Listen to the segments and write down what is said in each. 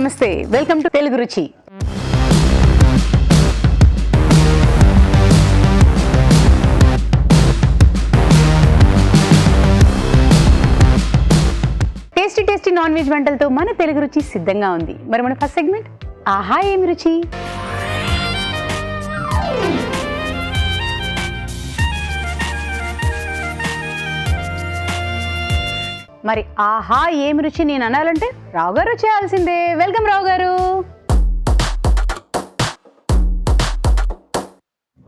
నమస్తే, welcome to Telugu రుచి. Tasty non veg వంటలతో మన తెలుగు రుచి సిద్ధంగా ఉంది. మరి మన ఫస్ట్ సెగ్మెంట్ ఆహా ఏమి రుచి. మరి ఆహా ఏమి రుచి నేను అనాలంటే రావు గారు చేయాల్సిందే. వెల్కమ్ రావు గారు.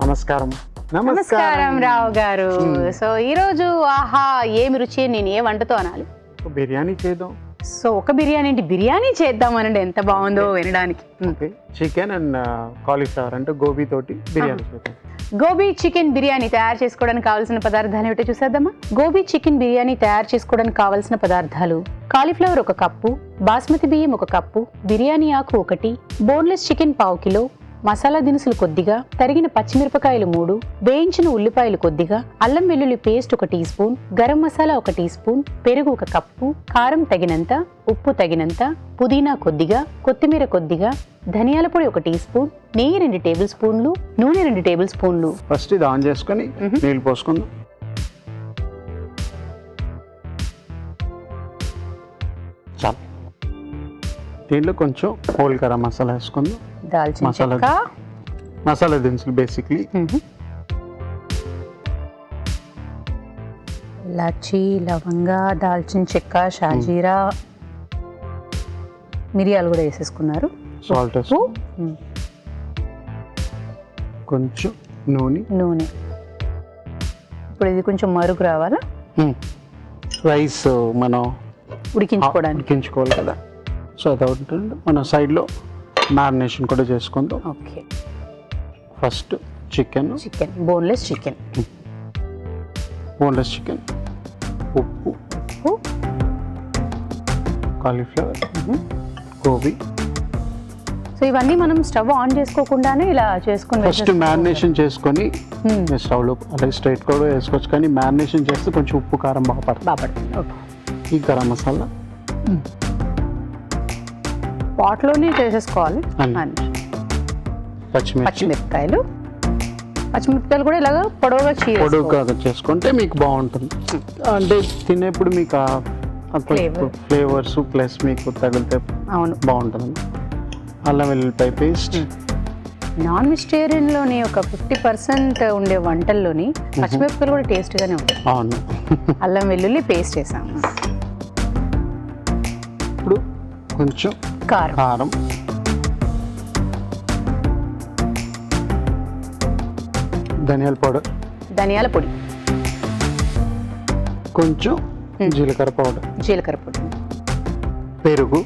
నమస్కారం. నమస్కారం రావు గారు. సో ఈరోజు ఆహా ఏమి రుచి నేను ఏ వంటతో అనాలి? బిర్యానీ చేద్దాం. సో ఒక బిర్యానీ ఏంటి, బిర్యానీ చేద్దాం అనండి. ఎంత బాగుందో వినడానికి. చికెన్ అండ్ కాలీఫ్లవర్ అంటే గోబీ తోటి బిర్యానీ చేద్దాం. గోబీ చికెన్ బిర్యానీ తయారు చేసుకోవడానికి కావాల్సిన పదార్థాలు ఏమిటో చూసేద్దామా. గోబీ చికెన్ బిర్యానీ తయారు చేసుకోవడానికి కావాల్సిన పదార్థాలు: కాలీఫ్లవర్ 1 కప్పు, బాస్మతి బియ్యం 1 కప్పు, బిర్యానీ ఆకు 1, బోన్లెస్ చికెన్ 1/2 కిలో, మసాలా దినుసులు కొద్దిగా, తరిగిన పచ్చిమిరపకాయలు 3, వేయించిన ఉల్లిపాయలు కొద్దిగా, అల్లం వెల్లుల్లి paste 1 teaspoon, garam masala 1 teaspoon, పెరుగు 1 కప్పు, కారం తగినంత, ఉప్పు తగినంత, పుదీనా కొద్దిగా, కొత్తిమీర కొద్దిగా, ధనియాల పొడి 1 టీ స్పూన్, నెయ్యి 2 టేబుల్ స్పూన్లు, నూనె 2 టేబుల్ స్పూన్లు. ఫస్ట్ ఇది ఆన్ చేసుకొని నీళ్ళు పోసుకుందాం. చాలు. దీంట్లో కొంచెం హోల్ గరం మసాలా వేసుకుందాం. దాల్చిన చెక్క, మసాలా దినుసులు బేసిక్లీ ఇలాచి, లవంగా, దాల్చిన చెక్క, షాజీరా, మిరియాలు కూడా వేసేసుకున్నారు. సాల్ట్ వేసుకో, కొంచెం నూనె. ఇప్పుడు ఇది కొంచెం మరుగు రావాలా? రైస్ మనం ఉడికించుకోవాలి కదా. సో అది ఉంటుంది. మన సైడ్లో మ్యారినేషన్ కూడా చేసుకుందాం. Okay. First chicken boneless chicken, ఉప్పు, కాలీఫ్లవర్, గోబీ. సో ఇవన్నీ మనం స్టవ్ ఆన్ చేసుకోకుండానే ఇలా చేసుకుని ఫస్ట్ మ్యారినేషన్ చేసుకొని స్టవ్లో అలాగే స్ట్రైట్ కూడా వేసుకోవచ్చు, కానీ మ్యారినేషన్ చేస్తే కొంచెం ఉప్పు కారం బాగా పడుతుంది. ఈ గరం మసాలా పాట్లోనే చేసేసుకోవాలి. పచ్చిమిరపకాయలు కూడా ఇలాగా పొడవుగా చేసుకుంటే మీకు బాగుంటుంది. అంటే తినేప్పుడు మీకు ఫ్లేవర్స్ ప్లస్ మీకు తగిలితే బాగుంటుంది. అల్లం వెల్లుల్లిపాయ పేస్ట్. నాన్ వెజిటేరియన్లోని ఒక 50% ఉండే వంటల్లోని పచ్చిమిరపకాయలు కూడా టేస్ట్గానే ఉంటాయి. అవును. అల్లం వెల్లుల్లి పేస్ట్ వేసాము. ఇప్పుడు కొంచెం కారం, ధనియాల పొడి, కొంచెం జీలకర్ర పౌడర్, పెరుగు.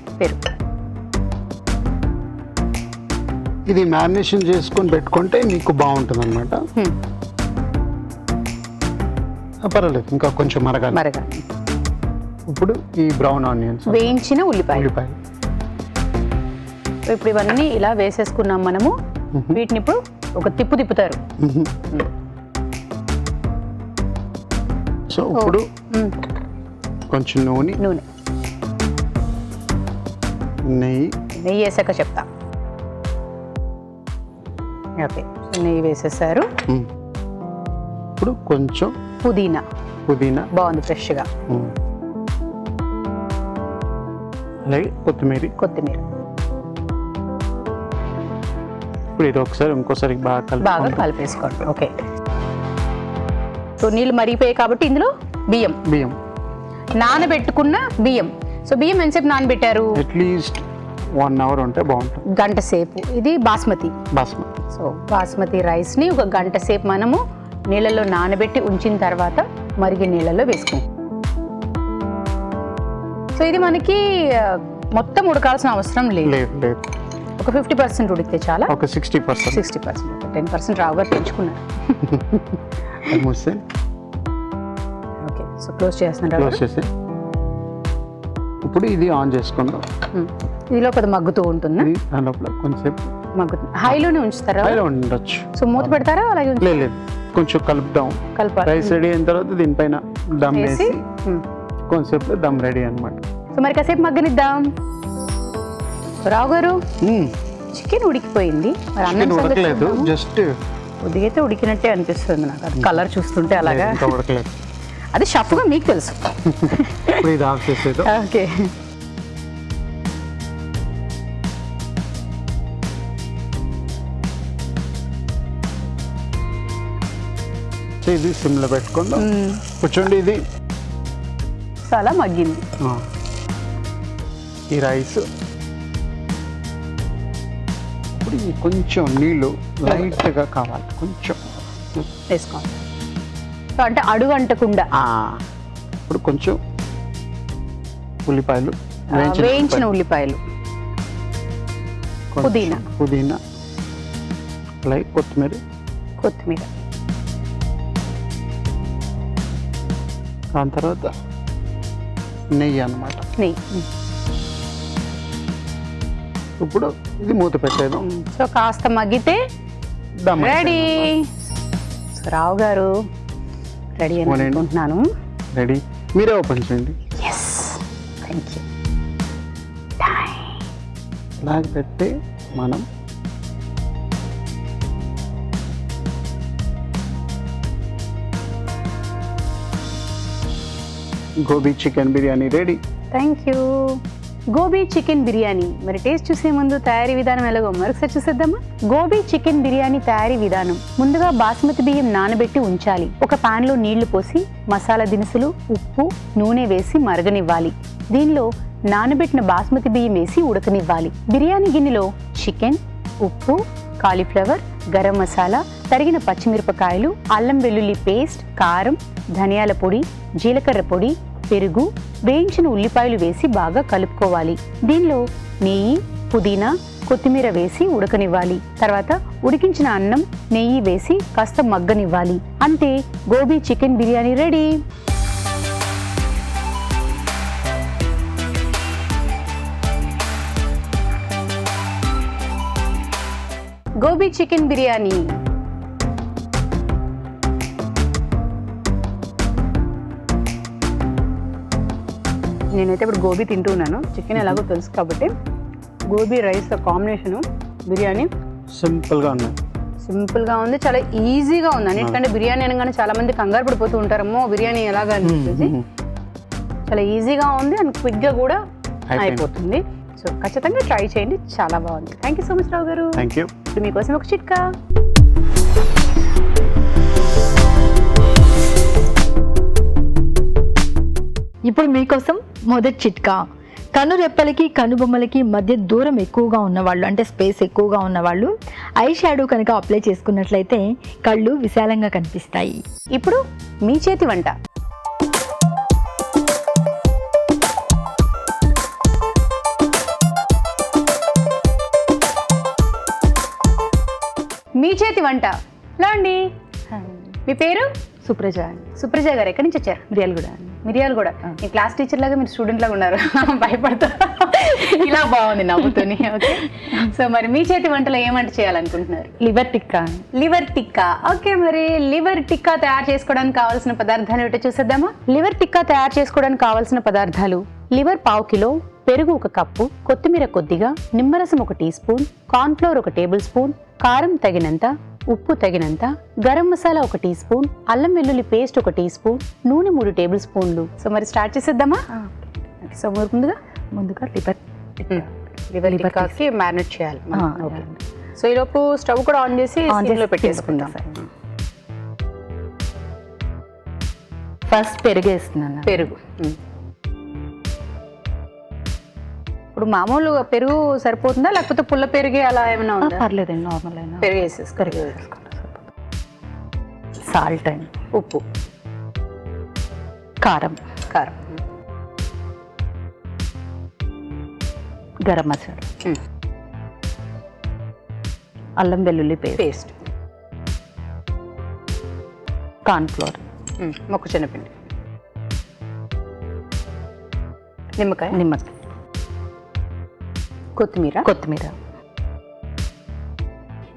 ఇది మ్యారినేషన్ చేసుకొని పెట్టుకుంటే మీకు బాగుంటుంది అనమాట. పర్వాలేదు, ఇంకా కొంచెం మరగాలి. ఇప్పుడు ఈ బ్రౌన్ ఆనియన్స్, వేయించిన ఉల్లిపాయలు. ఇప్పుడు ఇవన్నీ ఇలా వేసేసుకున్నాం మనము. వీటిని ఇప్పుడు ఒక తిప్పుతారు. సో ఇప్పుడు కొంచెం నూనె, నెయ్యి వేసాక చెప్తా. ఓకే, నెయ్యి వేసేసారు. ఇప్పుడు కొంచెం పుదీనా బాగుంది, ఫ్రెష్గా. అలాగే కొత్తిమీర. ఇప్పుడు ఇది ఇంకోసారి బాగా కలిపేసుకోండి. ఓకే. సో నీళ్ళు మరిగిపోయాయి కాబట్టి ఇందులో బియ్యం నానబెట్టుకున్న బియ్యం. సో బియ్యం ఎంతసేపు నానబెట్టారు? అట్లీస్ట్ 1 అవర్ ఉంటే బాగుంటుంది. గంట సేపు. ఇది బాస్మతి. సో బాస్మతి రైస్ ని 1 గంట సేపు మనము నీళ్ళలో నానబెట్టి ఉంచిన తర్వాత మరిగి నీళ్ళలో వేసుకుంటాం. సో ఇది మనకి మొత్తం ఉడకాల్సిన అవసరం లేదు. ఒక 50% ఉడికితే చాలా. ఒక 60%. 10% రావుగా పెంచుకున్నారు. ఓకే. సో క్లోజ్ చేస్తున్నారు. ఇప్పుడు ఇది ఆన్ చేసుకుందాం. ఇది లోపల మగ్గుతూ ఉంటుంది. కొంచెంసేపు హైలోనే ఉంచుతారా? హైలో ఉండొచ్చు. సో మూత పెడతారా? అలాగే లేదు, కొంచెం కలుపుదాం. రైస్ రెడీ అయిన తర్వాత దీనిపైన దమ్ వేసి కొంచెంసేపు దమ్ రెడీ అనమాట. సో మరి కాసేపు మగ్గనిద్దాం. రావు గారు చికెన్ ఉడికిపోయింది, మరి అన్నం చికెన్ సంగతి ఉడకలేదు, చూద్దామా? జస్ట్ ఉడికితే ఉడికినట్టే అనిపిస్తుంది నాకు, అది కలర్ చూస్తుంటే అలాగా. ఇంకా ఉడకలేదు. అది షఫ్గా మీకు తెలుసు. ఇప్పుడు ఇది ఆఫ్ చేసేది. ఓకే, ఇది సిమ్లో పెట్టుకుందాం. కూర్చోండి. ఇది చాలా మగ్గింది. ఈ రైస్ ఇప్పుడు ఇది కొంచెం నీళ్ళు లైట్గా కావాలి, కొంచెం వేసుకోండి. సో అంటే అడుగు అంటకుండా ఇప్పుడు కొంచెం ఉల్లిపాయలు, వేయించిన ఉల్లిపాయలు, కొంచెం పుదీనా. పుదీనా, అలాగే కొత్తిమీర, కొత్తిమీర, దాని తర్వాత నెయ్యి అన్నమాట. నెయ్యి. ఇప్పుడు ఇది మూత పెట్టేద్దాం. సో కాస్త మగ్గితే dum ready. So Rao garu ready అని ఓనండి. అనుకుంటున్నాను. రెడీ, మీరే ఓపెన్ చేయండి. Yes, thank you. ఇలాగ పెట్టి మనం gobi chicken biryani ready. Thank you. Gobi chicken biryani. మరి టేస్ట్ చూసే ముందు తయారీ విధానం ఎలాగో మరొకసారి చూసేద్దామా? గోబీ చికెన్ బిర్యానీ తయారీ విధానం. ముందుగా బాస్మతి బియ్యం నానబెట్టి ఉంచాలి. ఒక పాన్ లో నీళ్లు పోసి మసాలా దినుసులు, ఉప్పు, నూనె వేసి మరగనివ్వాలి. దీనిలో నానబెట్టిన బాస్మతి బియ్యం వేసి ఉడకనివ్వాలి. బిర్యానీ గిన్నెలో చికెన్, ఉప్పు, కాలీఫ్లవర్, గరం మసాలా, తరిగిన పచ్చిమిరపకాయలు, అల్లం వెల్లుల్లి పేస్ట్, కారం, ధనియాల పొడి, జీలకర్ర పొడి, పెరుగు, వేయించిన ఉల్లిపాయలు వేసి బాగా కలుపుకోవాలి. దీనిలో నెయ్యి, పుదీనా, కొత్తిమీర వేసి ఉడకనివ్వాలి. తర్వాత ఉడికించిన అన్నం, నెయ్యి వేసి కాస్త మగ్గనివ్వాలి. అంతే, gobi chicken biryani ready. Gobi chicken biryani. నేనైతే ఇప్పుడు గోబీ తింటున్నాను. చికెన్ ఎలాగో తెలుసు కాబట్టి గోబీ రైస్ కాంబినేషను బిర్యానీ సింపుల్గా ఉన్నాయి. సింపుల్గా ఉంది, చాలా ఈజీగా ఉంది. అన్నిటికంటే బిర్యానీ అనగానే చాలా మంది కంగారు పడిపోతూ ఉంటారమ్మో బిర్యానీ ఎలాగా అనిపించేసి. చాలా ఈజీగా ఉంది అండ్ క్విక్గా కూడా అయిపోతుంది. సో ఖచ్చితంగా ట్రై చేయండి, చాలా బాగుంది. థ్యాంక్ యూ సో మచ్ రావు గారు. Thank you. ఇప్పుడు మీకోసం ఒక చిట్కా. ఇప్పుడు మీకోసం మొదటి చిట్కా. కనురెప్పలకి కనుబొమ్మలకి మధ్య దూరం ఎక్కువగా ఉన్నవాళ్ళు, అంటే స్పేస్ ఎక్కువగా ఉన్నవాళ్ళు ఐ షాడో కనుక అప్లై చేసుకున్నట్లయితే కళ్ళు విశాలంగా కనిపిస్తాయి. ఇప్పుడు మీ చేతి వంట. మీ చేతి వంట లాండి. మీ పేరు? సుప్రజ. సుప్రజ గారు ఎక్కడి నుంచి వచ్చారు? మిర్యాలగూడ. మిర్యాలగూడ. మీ క్లాస్ టీచర్ లాగా మీరు స్టూడెంట్ లాగా ఉన్నారు. భయపడతా ఇలా బాగుంది నవ్వుతూని. ఓకే, సో మరి మీ చేతి వంటలో ఏమంట చేయాలనుకుంటున్నారు? Liver tikka. Liver tikka. Okay, మరి లివర్ టిక్కా తయారు చేసుకోవడానికి కావాల్సిన పదార్థాలు ఏమిటో చూసేద్దామా? లివర్ టిక్కా తయారు చేసుకోవడానికి కావాల్సిన పదార్థాలు: లివర్ 1/2 కిలో, పెరుగు 1 కప్పు, కొత్తిమీర కొద్దిగా, నిమ్మరసం 1 teaspoon, cornflour 1 tablespoon, కారం తగినంత, ఉప్పు తగినంత, గరం మసాలా 1 టీ స్పూన్, అల్లం వెల్లుల్లి పేస్ట్ 1 టీ స్పూన్, నూనె 3 టేబుల్ స్పూన్లు. సో మరి స్టార్ట్ చేసేద్దామా? సో ముందుగా లివర్ టిక్కాకి మ్యారినేట్ చేయాలి. ఓకే, సో ఈలోపు స్టవ్ కూడా ఆన్ చేసి సిమ్లో పెట్టేసుకుందాం. ఫస్ట్ పెరుగు వేస్తున్నాను. పెరుగు. ఇప్పుడు మామూలుగా పెరుగు సరిపోతుందా లేకపోతే పుల్ల పెరుగే అలా ఏమైనా ఉందా? పర్లేదండి, నార్మల్ అయినా. పెరుగు వేసేసి పెరుగు సాల్ట్ అండి, ఉప్పు, కారం, కారం, గరం మసాలా, అల్లం వెల్లుల్లి పేస్ట్, కార్న్ఫ్లోర్, మొక్కజొన్నపిండి, నిమ్మకాయ, కొత్తిమీర.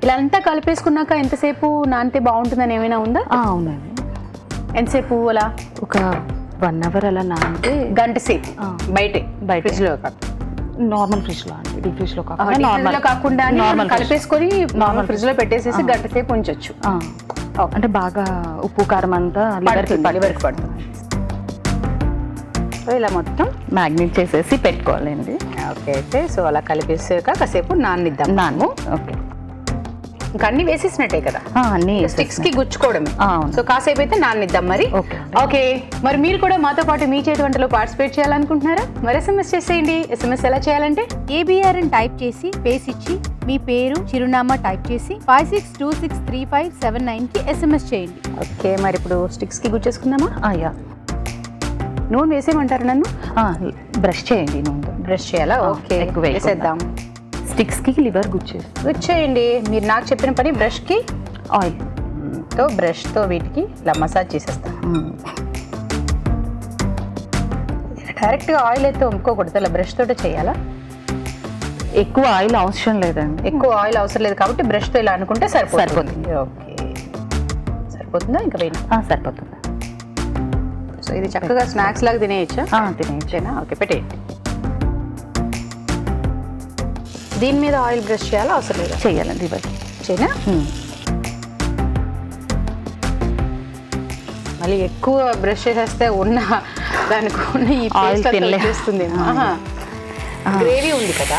ఇలా అంతా కలిపేసుకున్నాక ఎంతసేపు నానితే బాగుంటుందని ఏమైనా ఉందా? అవునండి. ఎంతసేపు? అలా ఒక 1 అవర్ అలా నానితే గంట సేపు. బయట ఫ్రిడ్జ్లో కాదు. నార్మల్ ఫ్రిడ్జ్ లో అండి, డీప్ ఫ్రిడ్జ్ లో నార్మల్ కాకుండా నార్మల్ కలిపేసుకొని నార్మల్ ఫ్రిడ్జ్ లో పెట్టేసేసి గంట సేపు ఉంచొచ్చు. అంటే బాగా ఉప్పు కారం అంతా లివర్కి పడుతుంది. సో ఇలా మొత్తం మ్యాగ్నేట్ చేసేసి పెట్టుకోవాలండి. ఓకే అయితే సో అలా కలిపేసాక కాసేపు నాన్నిద్దాం. ఓకే, ఇంకా అన్ని వేసేసినట్టే కదా, అన్ని స్టిక్స్ కి గుచ్చుకోవడమే. అవును. సో కాసేపు అయితే నాన్నిద్దాం మరి. ఓకే. ఓకే, మరి మీరు కూడా మాతో పాటు మీ చేతి వంటలో పార్టిసిపేట్ చేయాలనుకుంటున్నారా? మరి SMS చేసేయండి. SMS ఎలా చేయాలంటే ABR అని టైప్ చేసి స్పేస్ ఇచ్చి మీ పేరు చిరునామా టైప్ చేసి 56263579 కి SMS చేయండి. ఓకే, మరి ఇప్పుడు స్టిక్స్ కి గుచ్చేసుకుందామా? యా. నూనె వేసేయమంటారు నన్ను? బ్రష్ చేయండి నూనె. బ్రష్ చేయాలా? ఓకే, ఎక్కువ వేసేద్దాం. స్టిక్స్ కి లివర్ గుచ్చేసి గుచ్చేయండి. మీరు నాకు చెప్పిన పని బ్రష్ కి ఆయిల్ తో బ్రష్ తో వీటికి ఇలా మసాజ్ చేసేస్తాం. డైరెక్ట్ గా ఆయిల్ అయితే వంపుకోకూడదు, ఇలా బ్రష్ తోటే చేయాలా? ఎక్కువ ఆయిల్ అవసరం లేదండి. ఎక్కువ ఆయిల్ అవసరం లేదు కాబట్టి బ్రష్ తో ఇలా అనుకుంటే సరిపోతుంది. ఓకే, సరిపోతుందా? ఇంకా వేయండి. సరిపోతుంది. సో ఇది చక్కగా స్నాక్స్ లాగా తినేయచ్చా? తినేయచ్చేనా? ఓకే, పెట్టేయండి. దీని మీద ఆయిల్ బ్రష్ చేయాలా అవసరం లేదా? చేయాలండి లివర్. చేయనా? మళ్ళీ ఎక్కువ బ్రష్ చేసేస్తే ఉన్న దానికి ఉన్న ఈ ఆయిల్ తినేస్తుంది. గ్రేవీ ఉంది కదా,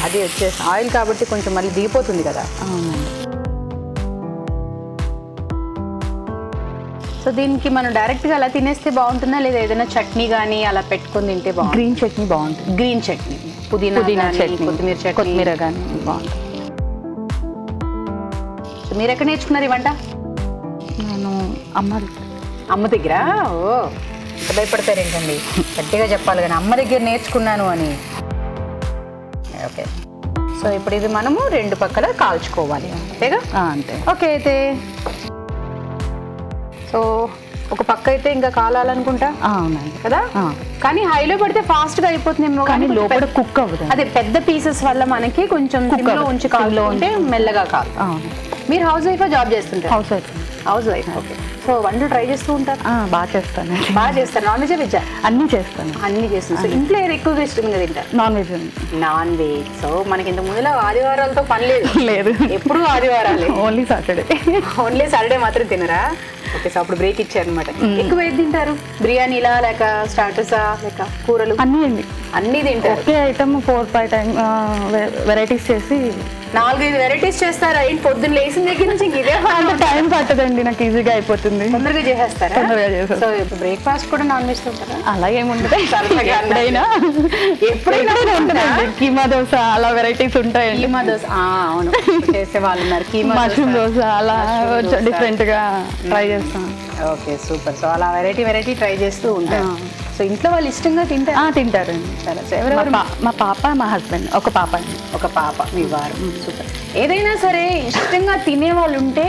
అది వచ్చేసి ఆయిల్ కాబట్టి కొంచెం మళ్ళీ దిగిపోతుంది కదా. సో దీనికి మనం డైరెక్ట్ గా అలా తినేస్తే బాగుంటుందా లేదా ఏదైనా చట్నీ కానీ అలా పెట్టుకొని తింటే బాగుంటుంది? గ్రీన్ చట్నీ బాగుంటుంది. గ్రీన్ చట్నీ, పుదీనా చట్నీ, కొత్తిమీర కానీ బాగుంటుంది. సో మీరు ఎక్కడ నేర్చుకున్నారు ఈ వంట? నేను అమ్మ దగ్గర. ఓ, ఎంత భయపడతారు ఏంటండి, గట్టిగా చెప్పాలి కానీ అమ్మ దగ్గర నేర్చుకున్నాను అని. ఓకే, సో ఇప్పుడు ఇది మనము రెండు పక్కల కాల్చుకోవాలి అంతేగా? అంతే. ఓకే, అయితే సో ఒక పక్క అయితే ఇంకా కాలాలనుకుంటా. అవునండి కదా, కానీ హైలో పడితే ఫాస్ట్ గా అయిపోతుందేమో, కానీ లోపల కుక్ అవ్వదు. అదే పెద్ద పీసెస్ వల్ల మనకి కొంచెం సిమ్లో ఉంచి కాల్లో ఉంటే మెల్లగా కాదు. మీరు హౌస్ వైఫ్ జాబ్ చేస్తుంటారు? House wife. House wife. Okay, so వంటలు ట్రై చేస్తూ ఉంటారు? బాగా చేస్తాను. బాగా చేస్తారు. Non veg veg? అన్నీ చేస్తాను. అన్నీ చేస్తాను. సో ఇంట్లో ఏది ఎక్కువగా ఇష్టంగా తింటారు? Non veg. Non veg. So మనకి ఇంత ముందులో ఆదివారాలతో పని లేదు. లేదు, ఎప్పుడు ఆదివారాలే. Only Saturday. ఓన్లీ సాటర్డే మాత్రం తినరా? ఓకే, సో అప్పుడు బ్రేక్ ఇచ్చారనమాట. ఎక్కువ ఏది తింటారు? బిర్యానీలా లేక స్టార్టర్సా లేక కూరలు? అన్నీ అండి, అన్నీ తింటారు. ఒకే ఐటమ్ 4-5 వెరైటీస్ చేసి 4-5 వెరైటీస్ చేస్తారా? ఏంటి పొద్దున్న లేచిన దగ్గర నుంచి ఇదే అంత టైం పట్టదండి, నాకు ఈజీగా అయిపోతుంది. తొందరగా చేసేస్తారా? తొందరగా చేసేస్తాను. సో ఇప్పుడు బ్రేక్ఫాస్ట్ కూడా నాన్ వెజ్ తింటారా? అలా ఏముండదు, ఎప్పుడైనా ఉంటుందండి. కీమా దోశ అలా వెరైటీస్ ఉంటాయండి. కీమా దోశ, అవును, చేసే వాళ్ళు ఉన్నారు. కీమా మష్రూమ్ దోశ అలా డిఫరెంట్ గా ట్రై చేస్తాం. Okay, super. సో అలా వెరైటీ ట్రై చేస్తూ ఉంటారు. సో ఇంట్లో వాళ్ళు ఇష్టంగా తింటారు? తింటారండి. ఎవరెవరు? మా పాప, మా హస్బెండ్. ఒక పాప అండి. ఒక పాప, మీ వారు. సూపర్. ఏదైనా సరే ఇష్టంగా తినే వాళ్ళు ఉంటే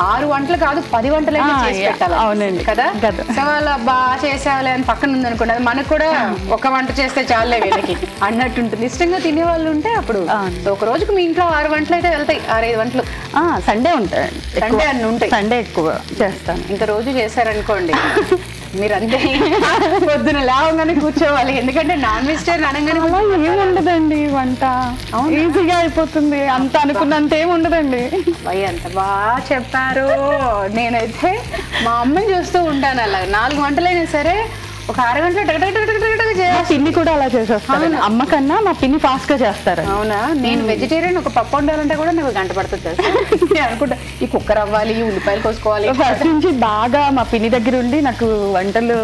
6 వంటలు కాదు 10 వంటలైనా చేసి పెట్టాలి. అవునండి కదా. సో వాళ్ళు బాగా చేసేవాళ్ళే అని పక్కన ఉంది అనుకోండి, అది మనకు కూడా ఒక వంట చేస్తే చాలే వీళ్ళకి అన్నట్టు ఉంటుంది. ఇష్టంగా తినే వాళ్ళు ఉంటే అప్పుడు ఒక రోజుకు మీ ఇంట్లో 6 వంటలు అయితే వెళ్తాయి. 6-5 వంటలు సండే ఉంటాయి. సండే అన్ని ఉంటాయి. సండే ఎక్కువ చేస్తాను. ఇంకా రోజు చేశారనుకోండి మీరు అంతే పొద్దున లేవగానే కూర్చోవాలి. ఎందుకంటే నాన్ వెజిటేరియన్ అనగానే ఏముండదండి వంట, ఈజీగా అయిపోతుంది. అంత అనుకున్నంత ఏమి ఉండదండి. ఎంత బాగా చెప్పారు. నేనైతే మా అమ్మని చూస్తూ ఉంటాను, అలా 4 వంటలైనా సరే ఒక 6 గంటలు పిన్ని కూడా అలా చేసేస్తాను. అమ్మ కన్నా మా పిన్ని ఫాస్ట్ గా చేస్తారు. అవునా? నేను వెజిటేరియన్, ఒక పప్పు వండాలంటే కూడా నాకు గంట పడుతుంది. నేను అనుకుంటా ఈ కుక్కర్ అవ్వాలి, ఉల్లిపాయలు కోసుకోవాలి. ఫస్ట్ నుంచి బాగా మా పిన్ని దగ్గర ఉండి నాకు వంటలు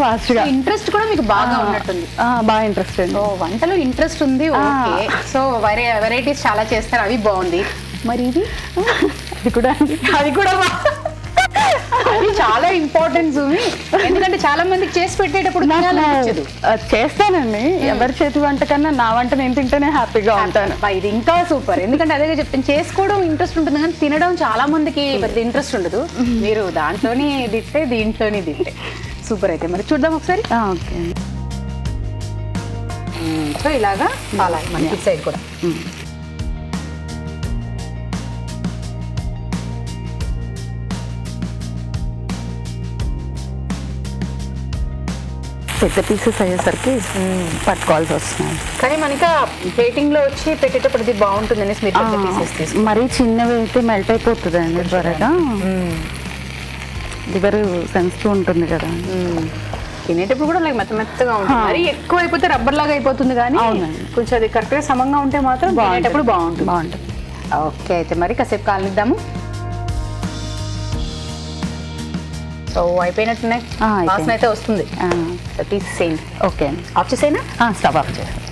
ఫాస్ట్ గా ఇంట్రెస్ట్ కూడా మీకు బాగా ఉన్నట్టుంది. బాగా ఇంట్రెస్ట్ అండి. వంటలు ఇంట్రెస్ట్ ఉంది. ఓకే, సో వెరైటీస్ చాలా చేస్తారు, అవి బాగుంది. మరి ఇది అది కూడా అది చాలా ఇంపార్టెంట్ జూమి. ఎందుకంటే చాలా మందికి చేసి పెట్టేటప్పుడు చేస్తానండి. ఎవరి చేతి వంట కన్నా నా వంట నేను తింటేనే హ్యాపీగా ఉంటాను. ఇది ఇంకా సూపర్. ఎందుకంటే అదే చెప్తాను, చేసుకోవడం ఇంట్రెస్ట్ ఉంటుంది కానీ తినడం చాలా మందికి పెద్ద ఇంట్రెస్ట్ ఉండదు. మీరు దాంట్లోనే దిట్టే, దీంట్లోనే దిట్టే. సూపర్. అయితే మరి చూద్దాం ఒకసారి. ఓకే, సో ఇలాగా చాలా మనకి సైడ్ కూడా పెద్ద పీసెస్ అయ్యేసరికి పట్టుకోవాల్సి వస్తున్నాయి. కానీ మనకి ప్లేటింగ్ లో వచ్చి పెట్టేటప్పుడు ఇది బాగుంటుంది అనేసి మీరు పెద్ద pieces తీసుకుంటారు. మరీ చిన్నవి అయితే మెల్ట్ అయిపోతుందండి త్వరగా. లివర్ సెన్సిటివ్ ఉంటుంది కదా. తినేటప్పుడు కూడా లైక్ మెత్తగా ఉంటుంది. మరి ఎక్కువ అయిపోతే రబ్బర్ లాగా అయిపోతుంది కానీ అవునండి. కొంచెం అది కరెక్ట్ గా సమంగా ఉంటే మాత్రం తినేటప్పుడు బాగుంటుంది. బాగుంటుంది. ఓకే, అయితే మరి కాసేపు కాలనిద్దాము. సో అయిపోయినట్టున్నాయి. అయిపోయింది. వాసన అయితే వస్తుంది. తీసేయండి. ఓకే అండి. ఆఫ్ చేసేనా? స్టవ్ ఆఫ్ చేస్తాం.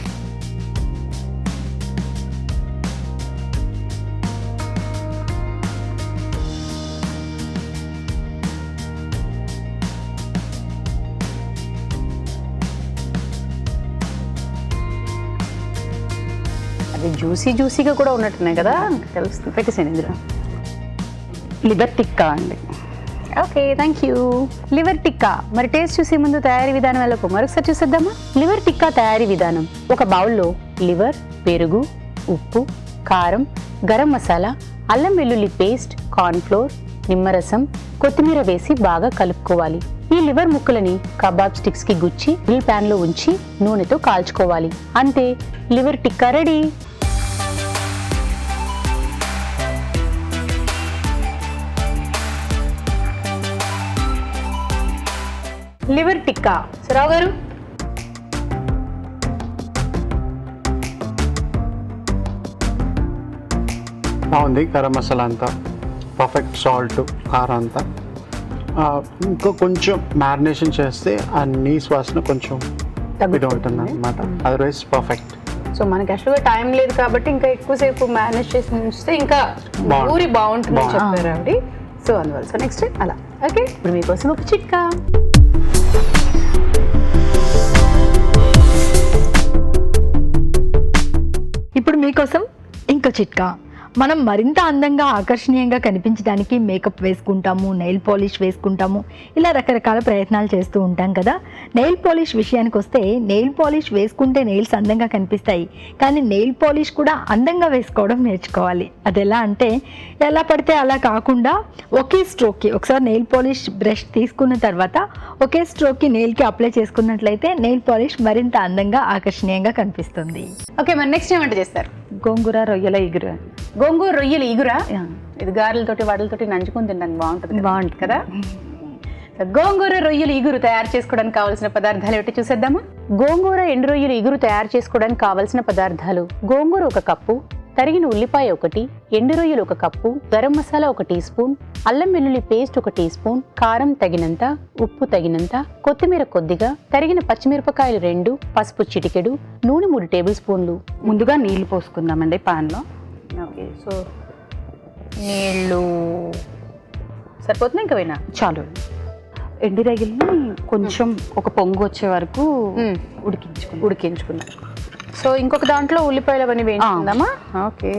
అది జ్యూసీగా కూడా ఉన్నట్టున్నాయి కదా, తెలుస్తుంది. పెట్టేసాను ఇందులో. లివర్ టిక్కా అండి. Okay, thank you. Liver tikka మరి టేస్ట్ చూసే ముందు తయారీ విధానం ఎలా మరొకసారి చూసేద్దామా. లివర్ టిక్కా తయారీ విధానం: ఒక బౌల్లో లివర్, పెరుగు, ఉప్పు, కారం, గరం మసాలా, అల్లం వెల్లుల్లి పేస్ట్, కార్న్ఫ్లోర్, నిమ్మరసం, కొత్తిమీర వేసి బాగా కలుపుకోవాలి. ఈ లివర్ ముక్కలని కబాబ్ స్టిక్స్ కి గుచ్చి గ్రిల్ ప్యాన్ లో ఉంచి నూనెతో కాల్చుకోవాలి. అంతే, liver tikka ready. Liver tikka. Rao గారు, బాగుంది. గరం మసాలా అంతా పర్ఫెక్ట్, సాల్ట్, కారం అంతా. ఇంకా కొంచెం మ్యారినేషన్ చేస్తే ఆ నీస్ వాసన కొంచెం ఇది ఉంటుంది అనమాట. Otherwise perfect. సో మనకి యాక్చువల్గా టైం లేదు కాబట్టి ఇంకా ఎక్కువసేపు మేనేజ్ చేసి ఉంచితే ఇంకా ఊరి బాగుంటుందని చెప్పారు ఆవిడ. సో అందువల్ల సో నెక్స్ట్ అలా. ఓకే, ఇప్పుడు మీకోసం ఒక చిట్కా. ఇప్పుడు మీకోసం ఇంకో చిట్కా. మనం మరింత అందంగా ఆకర్షణీయంగా కనిపించడానికి మేకప్ వేసుకుంటాము, నెయిల్ పాలిష్ వేసుకుంటాము, ఇలా రకరకాల ప్రయత్నాలు చేస్తూ ఉంటాం కదా. నెయిల్ పాలిష్ విషయానికి వస్తే నెయిల్ పాలిష్ వేసుకుంటే నెయిల్స్ అందంగా కనిపిస్తాయి, కానీ నెయిల్ పాలిష్ కూడా అందంగా వేసుకోవడం నేర్చుకోవాలి. అది ఎలా అంటే, ఎలా పడితే అలా కాకుండా ఒకే స్ట్రోక్కి ఒకసారి నెయిల్ పాలిష్ బ్రష్ తీసుకున్న తర్వాత ఒకే స్ట్రోక్కి నెయిల్కి అప్లై చేసుకున్నట్లయితే నెయిల్ పాలిష్ మరింత అందంగా ఆకర్షణీయంగా కనిపిస్తుంది. ఓకే, మరి నెక్స్ట్ ఏమంటే చేస్తారు? గోంగూర రొయ్యల ఇగురు. గోంగూర రొయ్యలు ఇగురా? ఇది గారెలతోటి వాటితోటి నంచుకుని తినడానికి బాగుంటుంది కదా. గోంగూర రొయ్యలు ఇగురు తయారు చేసుకోవడానికి కావాల్సిన పదార్థాలు ఏమిటి చూసేద్దామా. గోంగూర ఎండు రొయ్యలు ఇగురు తయారు చేసుకోవడానికి కావాల్సిన పదార్థాలు: గోంగూర 1 కప్పు, తరిగిన ఉల్లిపాయ 1, ఎండు రొయ్యలు 1 కప్పు, గరం మసాలా 1 టీ స్పూన్, అల్లం వెల్లుల్లి పేస్ట్ 1 టీ స్పూన్, కారం తగినంత, ఉప్పు తగినంత, కొత్తిమీర కొద్దిగా, తరిగిన పచ్చిమిరపకాయలు 2, పసుపు చిటికెడు, నూనె 3 టేబుల్ స్పూన్లు. ముందుగా నీళ్లు పోసుకుందామండి పాన్లో. ఓకే, సో నీళ్ళు సరిపోతుంది ఇంకా పోయినా చాలు. ఎండి రొయ్యల్ని కొంచెం ఒక పొంగు వచ్చే వరకు ఉడికించుకున్నాం. సో ఇంకొక దాంట్లో ఉల్లిపాయలు అవన్నీ వేయించుకుందామా? ఓకే,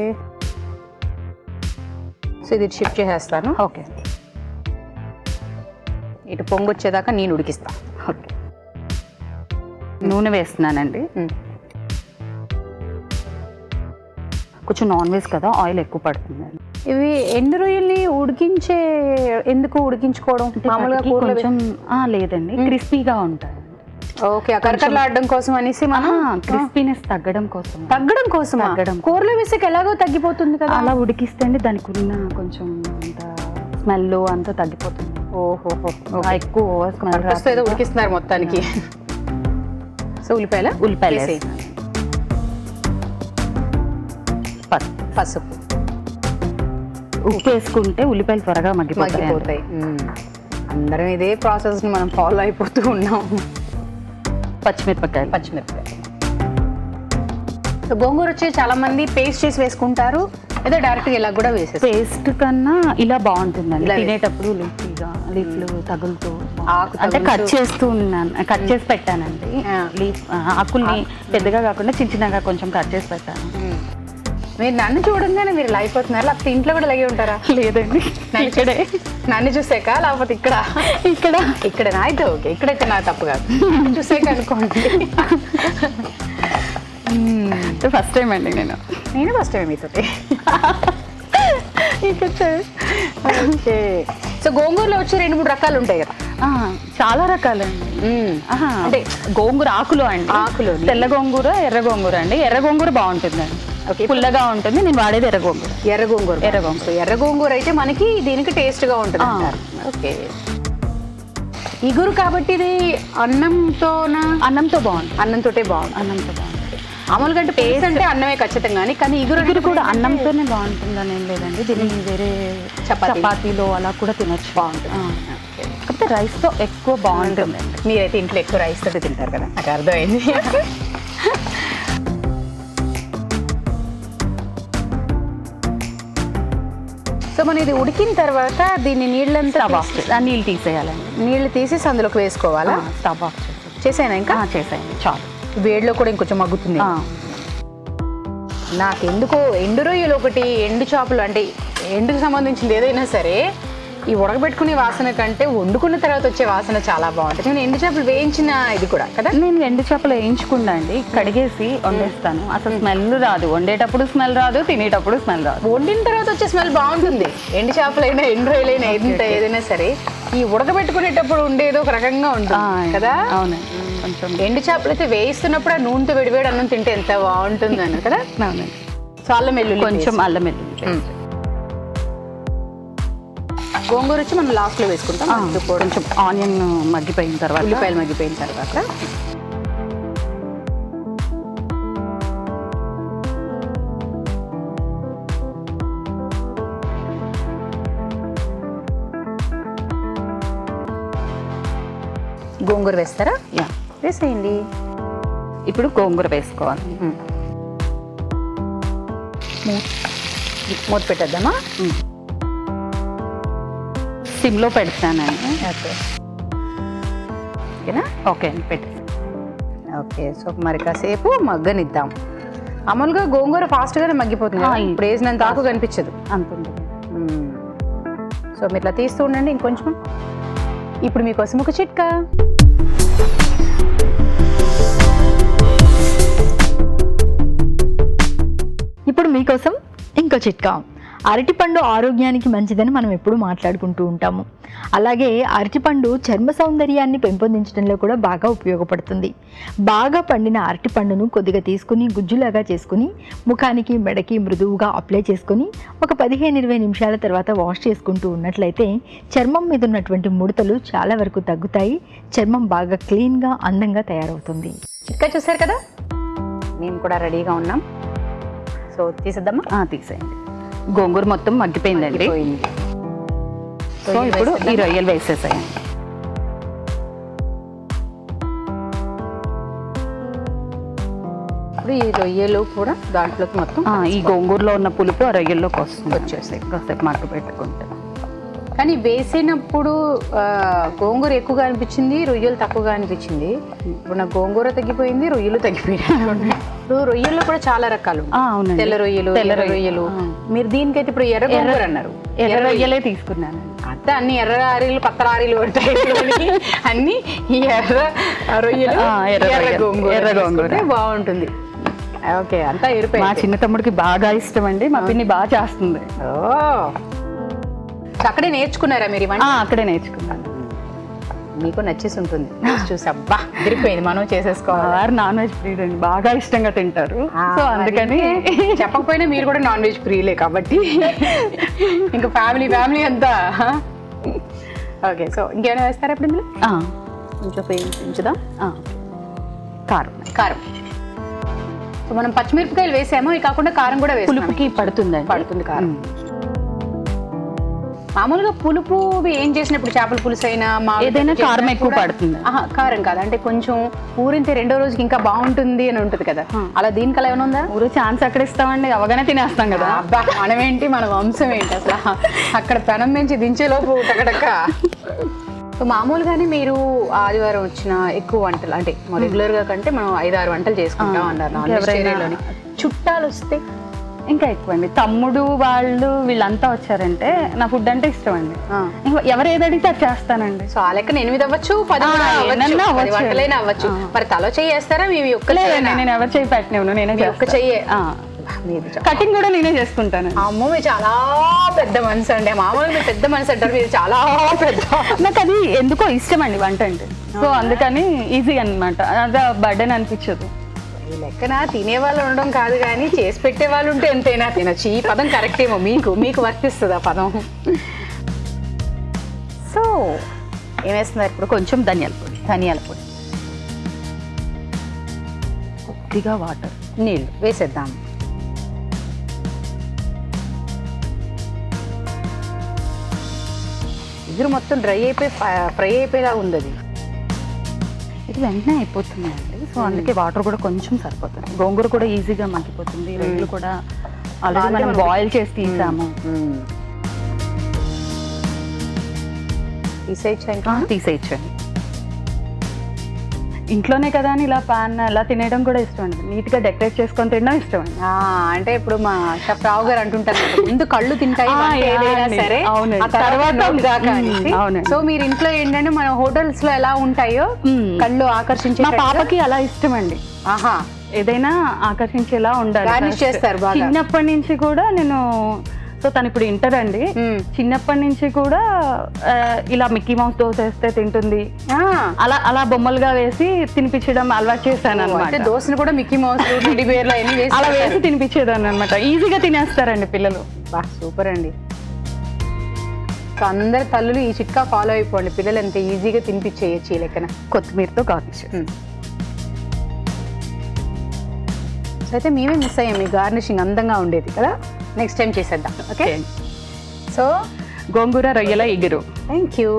సో ఇది షిఫ్ట్ చేసేస్తాను. ఓకే, ఇటు పొంగు వచ్చేదాకా నేను ఉడికిస్తా. ఓకే. నూనె వేస్తున్నానండి. కొంచెం నాన్ వెజ్ కదా, ఆయిల్ ఎక్కువ పడుతుందండి. ఇవి ఎండు రొయ్యల్ని ఎందుకు ఉడికించుకోవడం? మామూలుగా కొంచెం లేదండి, క్రిస్పీగా ఉంటాయి. ఓకే, కరకరలాడడం కోసం అనేసి మనం క్రిస్పీనెస్ తగ్గడం కోసం. కూరలో వేసాక ఎలాగో తగ్గిపోతుంది కదా, అలా ఉడికిస్తే దానికి ఉన్న కొంచెం అంత స్మెల్ అంతా తగ్గిపోతుంది. ఓహో, ఎక్కువ ఓవర్ స్మెల్ ఏదో ఉడికిస్తున్నారు మొత్తానికి. సో ఉల్లిపాయలు పసుపు ఉప్పు వేసుకుంటే ఉల్లిపాయలు త్వరగా మగ్గిపోతాయి. అందరం ఇదే ప్రాసెస్ మనం ఫాలో అయిపోతూ ఉన్నాం. పచ్చిమిరపకాయలు. గోంగూర వచ్చి చాలా మంది పేస్ట్ చేసి వేసుకుంటారు, ఏదో డైరెక్ట్గా ఇలా కూడా వేసేస్తారు. పేస్ట్ కన్నా ఇలా బాగుంటుందండి. తినేటప్పుడు లీఫ్లు తగులుతూ అంటే కట్ చేసి పెట్టానండి. లీఫ్ ఆకుల్ని పెద్దగా కాకుండా చిన్నగా కొంచెం కట్ చేసి పెట్టాను. మీరు నన్ను చూడంగానే మీరు ఇలా అయిపోతున్నారు, లేకపోతే ఇంట్లో కూడా ఇలాగే ఉంటారా? లేదండి, ఇక్కడే. నన్ను చూసాక లేకపోతే ఇక్కడ అయితే ఓకే, ఇక్కడైతే నాకు తప్పు కాదు, చూసాక అనుకోండి. ఫస్ట్ టైం అండి నేను ఫస్ట్ టైం మీతోటి. ఓకే, సో గోంగూరలో వచ్చి 2-3 రకాలు ఉంటాయి కదా. చాలా రకాలండి. అంటే గోంగూర ఆకులు అండి. ఆకులు తెల్ల గోంగూర, ఎర్ర గోంగూర అండి. ఎర్ర గోంగూర బాగుంటుందండి. ఓకే, పుల్లగా ఉంటుంది. నేను వాడేది ఎర్ర గోంగూర. ఎర్ర గోంగూర అయితే మనకి దీనికి టేస్ట్ గా ఉంటుంది అంటారు. ఓకే, ఇగురు కాబట్టి ఇది అన్నంతో బాగుంటుంది. అన్నంతోటే బాగుంటుంది. అన్నంతో బాగుంటుంది. మామూలుగా అంటే పేస్ట్ అంటే అన్నమే ఖచ్చితంగా, కానీ ఇగురు కూడా అన్నంతోనే బాగుంటుందని ఏం లేదండి. దీన్ని వేరే చపాతీలో అలా కూడా తినొచ్చు. బాగుంటుంది. కాకపోతే రైస్తో ఎక్కువ బాగుంటుంది. మీరైతే ఇంట్లో ఎక్కువ రైస్ తోటి తింటారు కదా, నాకు అర్థమైంది. సో మనం ఇది ఉడికిన తర్వాత దీన్ని నీళ్ళంతా నీళ్ళు తీసేయాలండి. నీళ్ళు తీసేసి అందులోకి వేసుకోవాలా? స్టవ్ ఆఫ్ చేసేనా? ఇంకా చేసేయండి చాలు. వేడిలో కూడా ఇంకొంచెం మగ్గుతుంది. నాకెందుకో ఎండు రొయ్యలు ఒకటి, ఎండు చేపలు అంటే ఎండుకు సంబంధించింది ఏదైనా సరే ఈ ఉడకబెట్టుకునే వాసన కంటే వండుకున్న తర్వాత వచ్చే వాసన చాలా బాగుంటుంది. నేను ఎండు చేపలు వేయించిన ఇది కూడా కదా. నేను ఎండు చేపలు వేయించుకుండా అండి కడిగేసి వండేస్తాను. అసలు స్మెల్ రాదు, వండేటప్పుడు స్మెల్ రాదు, తినేటప్పుడు స్మెల్ రాదు. వండిన తర్వాత వచ్చే స్మెల్ బాగుంటుంది. ఎండు చేపలైనా ఎండు రొయ్యలైనా ఏదైనా సరే ఈ ఉడకబెట్టుకునేటప్పుడు ఉండేది ఒక రకంగా ఉంటుంది కదా. అవునండి. కొంచెం ఎండు చేపలు అయితే వేయిస్తున్నప్పుడు ఆ నూనెతో వేడివేడి అన్నం తింటే ఎంత బాగుంటుంది అని కదా. అవునండి. సో అల్లం వెల్లుల్లి, కొంచెం అల్లం వెల్లుల్లి, గోంగూర వచ్చి మనం లాస్ట్లో వేసుకుంటాం. కొంచెం ఆనియన్ మగ్గిపోయిన తర్వాత, ఉల్లిపాయలు మగ్గిపోయిన తర్వాత గోంగూర వేస్తారా? వేసేయండి. ఇప్పుడు గోంగూర వేసుకోవాలి. మూత పెట్టేద్దామా? సిమ్లో పెడతానండి. ఓకేనా? ఓకే అండి, పెట్టేసి. ఓకే, సో మరి కాసేపు మగ్గనిద్దాం. మామూలుగా గోంగూర ఫాస్ట్గానే మగ్గిపోతుంది, ఇప్పుడు వేసినంత ఆకు కనిపించదు. అంత ఉంటుంది. సో మీరు ఇట్లా తీస్తూ ఉండండి ఇంకొంచెం. ఇప్పుడు మీకోసం ఒక చిట్కా. ఇప్పుడు మీకోసం ఇంకో చిట్కా. అరటిపండు ఆరోగ్యానికి మంచిదని మనం ఎప్పుడూ మాట్లాడుకుంటూ ఉంటాము. అలాగే అరటిపండు చర్మ సౌందర్యాన్ని పెంపొందించడంలో కూడా బాగా ఉపయోగపడుతుంది. బాగా పండిన అరటిపండును కొద్దిగా తీసుకుని గుజ్జులాగా చేసుకుని ముఖానికి, మెడకి మృదువుగా అప్లై చేసుకుని ఒక 15-20 నిమిషాల తర్వాత వాష్ చేసుకుంటూ ఉన్నట్లయితే చర్మం మీద ఉన్నటువంటి ముడతలు చాలా వరకు తగ్గుతాయి. చర్మం బాగా క్లీన్గా, అందంగా తయారవుతుంది. చిట్కా చూసారు కదా, మేము కూడా రెడీగా ఉన్నాం. సో తీసేద్దామా? తీసేయండి. గోంగూర మొత్తం మగ్గిపోయిందండి. సో ఇప్పుడు ఈ రొయ్యలు వేసేసాయండి. ఇప్పుడు ఈ రొయ్యలు కూడా దాంట్లోకి మొత్తం ఈ గోంగూరలో ఉన్న పులుపు ఆ రొయ్యల్లోకి వస్తుంది. వచ్చేసాయి కాసేపు మగ్గు పెట్టుకుంటే. కానీ వేసినప్పుడు గోంగూర ఎక్కువగా అనిపించింది, రొయ్యలు తక్కువగా అనిపించింది. ఇప్పుడు నాకు గోంగూర తగ్గిపోయింది, రొయ్యలు తగ్గిపోయినాయి. ఇప్పుడు రొయ్యల్లో కూడా చాలా రకాలు, తెల్ల రొయ్యలు, ఎర్ర రొయ్యలు. మీరు దీనికైతే ఇప్పుడు ఎర్ర గోంగూర అన్నారు, ఎర్ర రొయ్యలే తీసుకున్నాను. అంతే అన్ని ఎర్ర ఆరీలు, పత్త ఆరీలు ఉంటాయి అన్ని. ఈ ఎర్ర రొయ్యలు, ఎర్ర గోంగూర బాగుంటుంది. ఓకే, అంతా ఎరుపు. మా చిన్న తమ్ముడికి బాగా ఇష్టం అండి. మా పిన్ని బాగా చేస్తుంది. అక్కడే నేర్చుకున్నారా మీరు? అక్కడే నేర్చుకున్నాను. మీకు నచ్చేసి ఉంటుంది. చూసి అబ్బా తిరిగిపోయింది, మనం చేసేసుకోవాలి. నాన్ వెజ్ ప్రియుడు అండి, బాగా ఇష్టంగా తింటారు. సో అందుకని చెప్పకపోయినా మీరు కూడా నాన్ వెజ్ ప్రియులే కాబట్టి ఇంకా ఫ్యామిలీ అంతా. ఓకే, సో ఇంకేమైనా వేస్తారా ఇప్పుడు ఇందులో? కొంచెం పెంచుదాం. కారం. సో మనం పచ్చిమిరపకాయలు వేసామో, ఇవి కాకుండా కారం కూడా వేసాము. పులుపుకి పడుతుంది కారం. మామూలుగా పులుపు ఏం చేసినప్పుడు చేపల పులుసు అయినా ఏదైనా కారం ఎక్కువ పడుతుంది. కారం కాదు అంటే కొంచెం ఊరితే రెండో రోజుకి ఇంకా బాగుంటుంది అని ఉంటుంది కదా, అలా దీనికి అలా ఏమైనా ఉందా? ఊరు ఛాన్స్ అక్కడ ఇస్తామండి, అవగానే తినేస్తాం కదా. అబ్బా, మనమేంటి, మన వంశం ఏంటి అసలు, అక్కడ పెనం నుంచి దించేలోపు టకటక. సో మామూలుగానే మీరు ఆదివారం వచ్చిన ఎక్కువ వంటలు అంటే రెగ్యులర్ గా కంటే మనం 5-6 వంటలు చేసుకుంటాం అన్నారు. చుట్టాలు వస్తే ఇంకా ఎక్కువ అండి. తమ్ముడు వాళ్ళు వీళ్ళంతా వచ్చారంటే నా ఫుడ్ అంటే ఇష్టం అండి. ఎవరు ఏది అడిగితే అది చేస్తానండి. సో ఆ లెక్కన 8 అవ్వచ్చు, 10 వంటలైనా అవ్వచ్చు. మరి తలో చేస్తారా? మేము ఒక్కలేదండి, నేను ఎవరు చేయి పెట్టినను, నేనే ఒక్క చెయ్యే. మీది చాలా కటింగ్ కూడా నేనే చేసుకుంటాను. అమ్మో మీరు చాలా పెద్ద మనసు అండి. మామూలుగా మీరు పెద్ద మనసు అంటారు, మీరు చాలా పెద్ద. నాకు అది ఎందుకో ఇష్టం అండి వంట అంటే. సో అందుకని ఈజీ అనమాట, అది బర్డెన్ అనిపించదు. ఈ లెక్కన తినేవాళ్ళు ఉండడం కాదు కానీ చేసి పెట్టే వాళ్ళు ఉంటే ఎంతైనా తినచ్చు. ఈ పదం కరెక్ట్ ఏమో, మీకు వర్తిస్తుంది ఆ పదం. సో ఏం వేస్తున్నారు ఇప్పుడు? కొంచెం ధనియాల పొడి, కొద్దిగా వాటర్, నీళ్ళు వేసేద్దాం. ఇగురు మొత్తం డ్రై అయిపోయి ఫ్రై అయిపోయేలా ఉంది అది. ఇది వెంటనే అయిపోతుందండి. సో అందుకే వాటర్ కూడా కొంచెం సరిపోతుంది. గోంగూర కూడా ఈజీగా మగ్గిపోతుంది. రొయ్యలు కూడా ఆల్రెడీ మనం బాయిల్ చేసి తీసాము. తీసేయచ్చండి. ఇంట్లోనే కదా అని ఇలా పాన్ అలా తినేయడం కూడా ఇష్టం అండి. నీట్ గా డెకరేట్ చేసుకొని తినడం ఇష్టం అండి. అంటే ఇప్పుడు మా షెఫ్ రావు గారు అంటుంటారు, ముందు కళ్ళు తింటాయి సరే, అవునండి. ఆ తర్వాత నోరు దాకా అనేసి. అవునండి. సో మీరు ఇంట్లో ఏంటంటే మన హోటల్స్ లో ఎలా ఉంటాయో కళ్ళు ఆకర్షించే మా పాపకి అలా ఇష్టం అండి. ఆహా, ఏదైనా ఆకర్షించేలా ఉండాలి. గార్నిష్ చేస్తారు బాగా. చిన్నప్పటి నుంచి కూడా నేను, సో తను ఇప్పుడు ఇంటర్ అండి, చిన్నప్పటి నుంచి కూడా ఇలా మిక్కీ మౌస్ దోశ వేస్తే తింటుంది, అలా అలా బొమ్మలుగా వేసి తినిపించడం అలవాటు చేశాను అనమాట. దోశను కూడా మిక్కీ మౌస్ టెడ్డీ బేర్లు అన్ని అలా వేసి తినిపించేదాన్ని అనమాట. ఈజీగా తినేస్తారండి పిల్లలు. బా సూపర్ అండి. సో అందరి తల్లులు ఈ చిట్కా ఫాలో అయిపోండి, పిల్లలు ఎంత ఈజీగా తినిపించేయచ్చు ఈ లెక్కన. కొత్తిమీరతో గార్నిష్. సో అయితే మేమే మిస్ అయ్యాం, మీ గార్నిషింగ్ అందంగా ఉండేది కదా. నెక్స్ట్ టైం చేసేద్దాం. ఓకే, సో గోంగూర రొయ్యల ఇగురు. Thank you.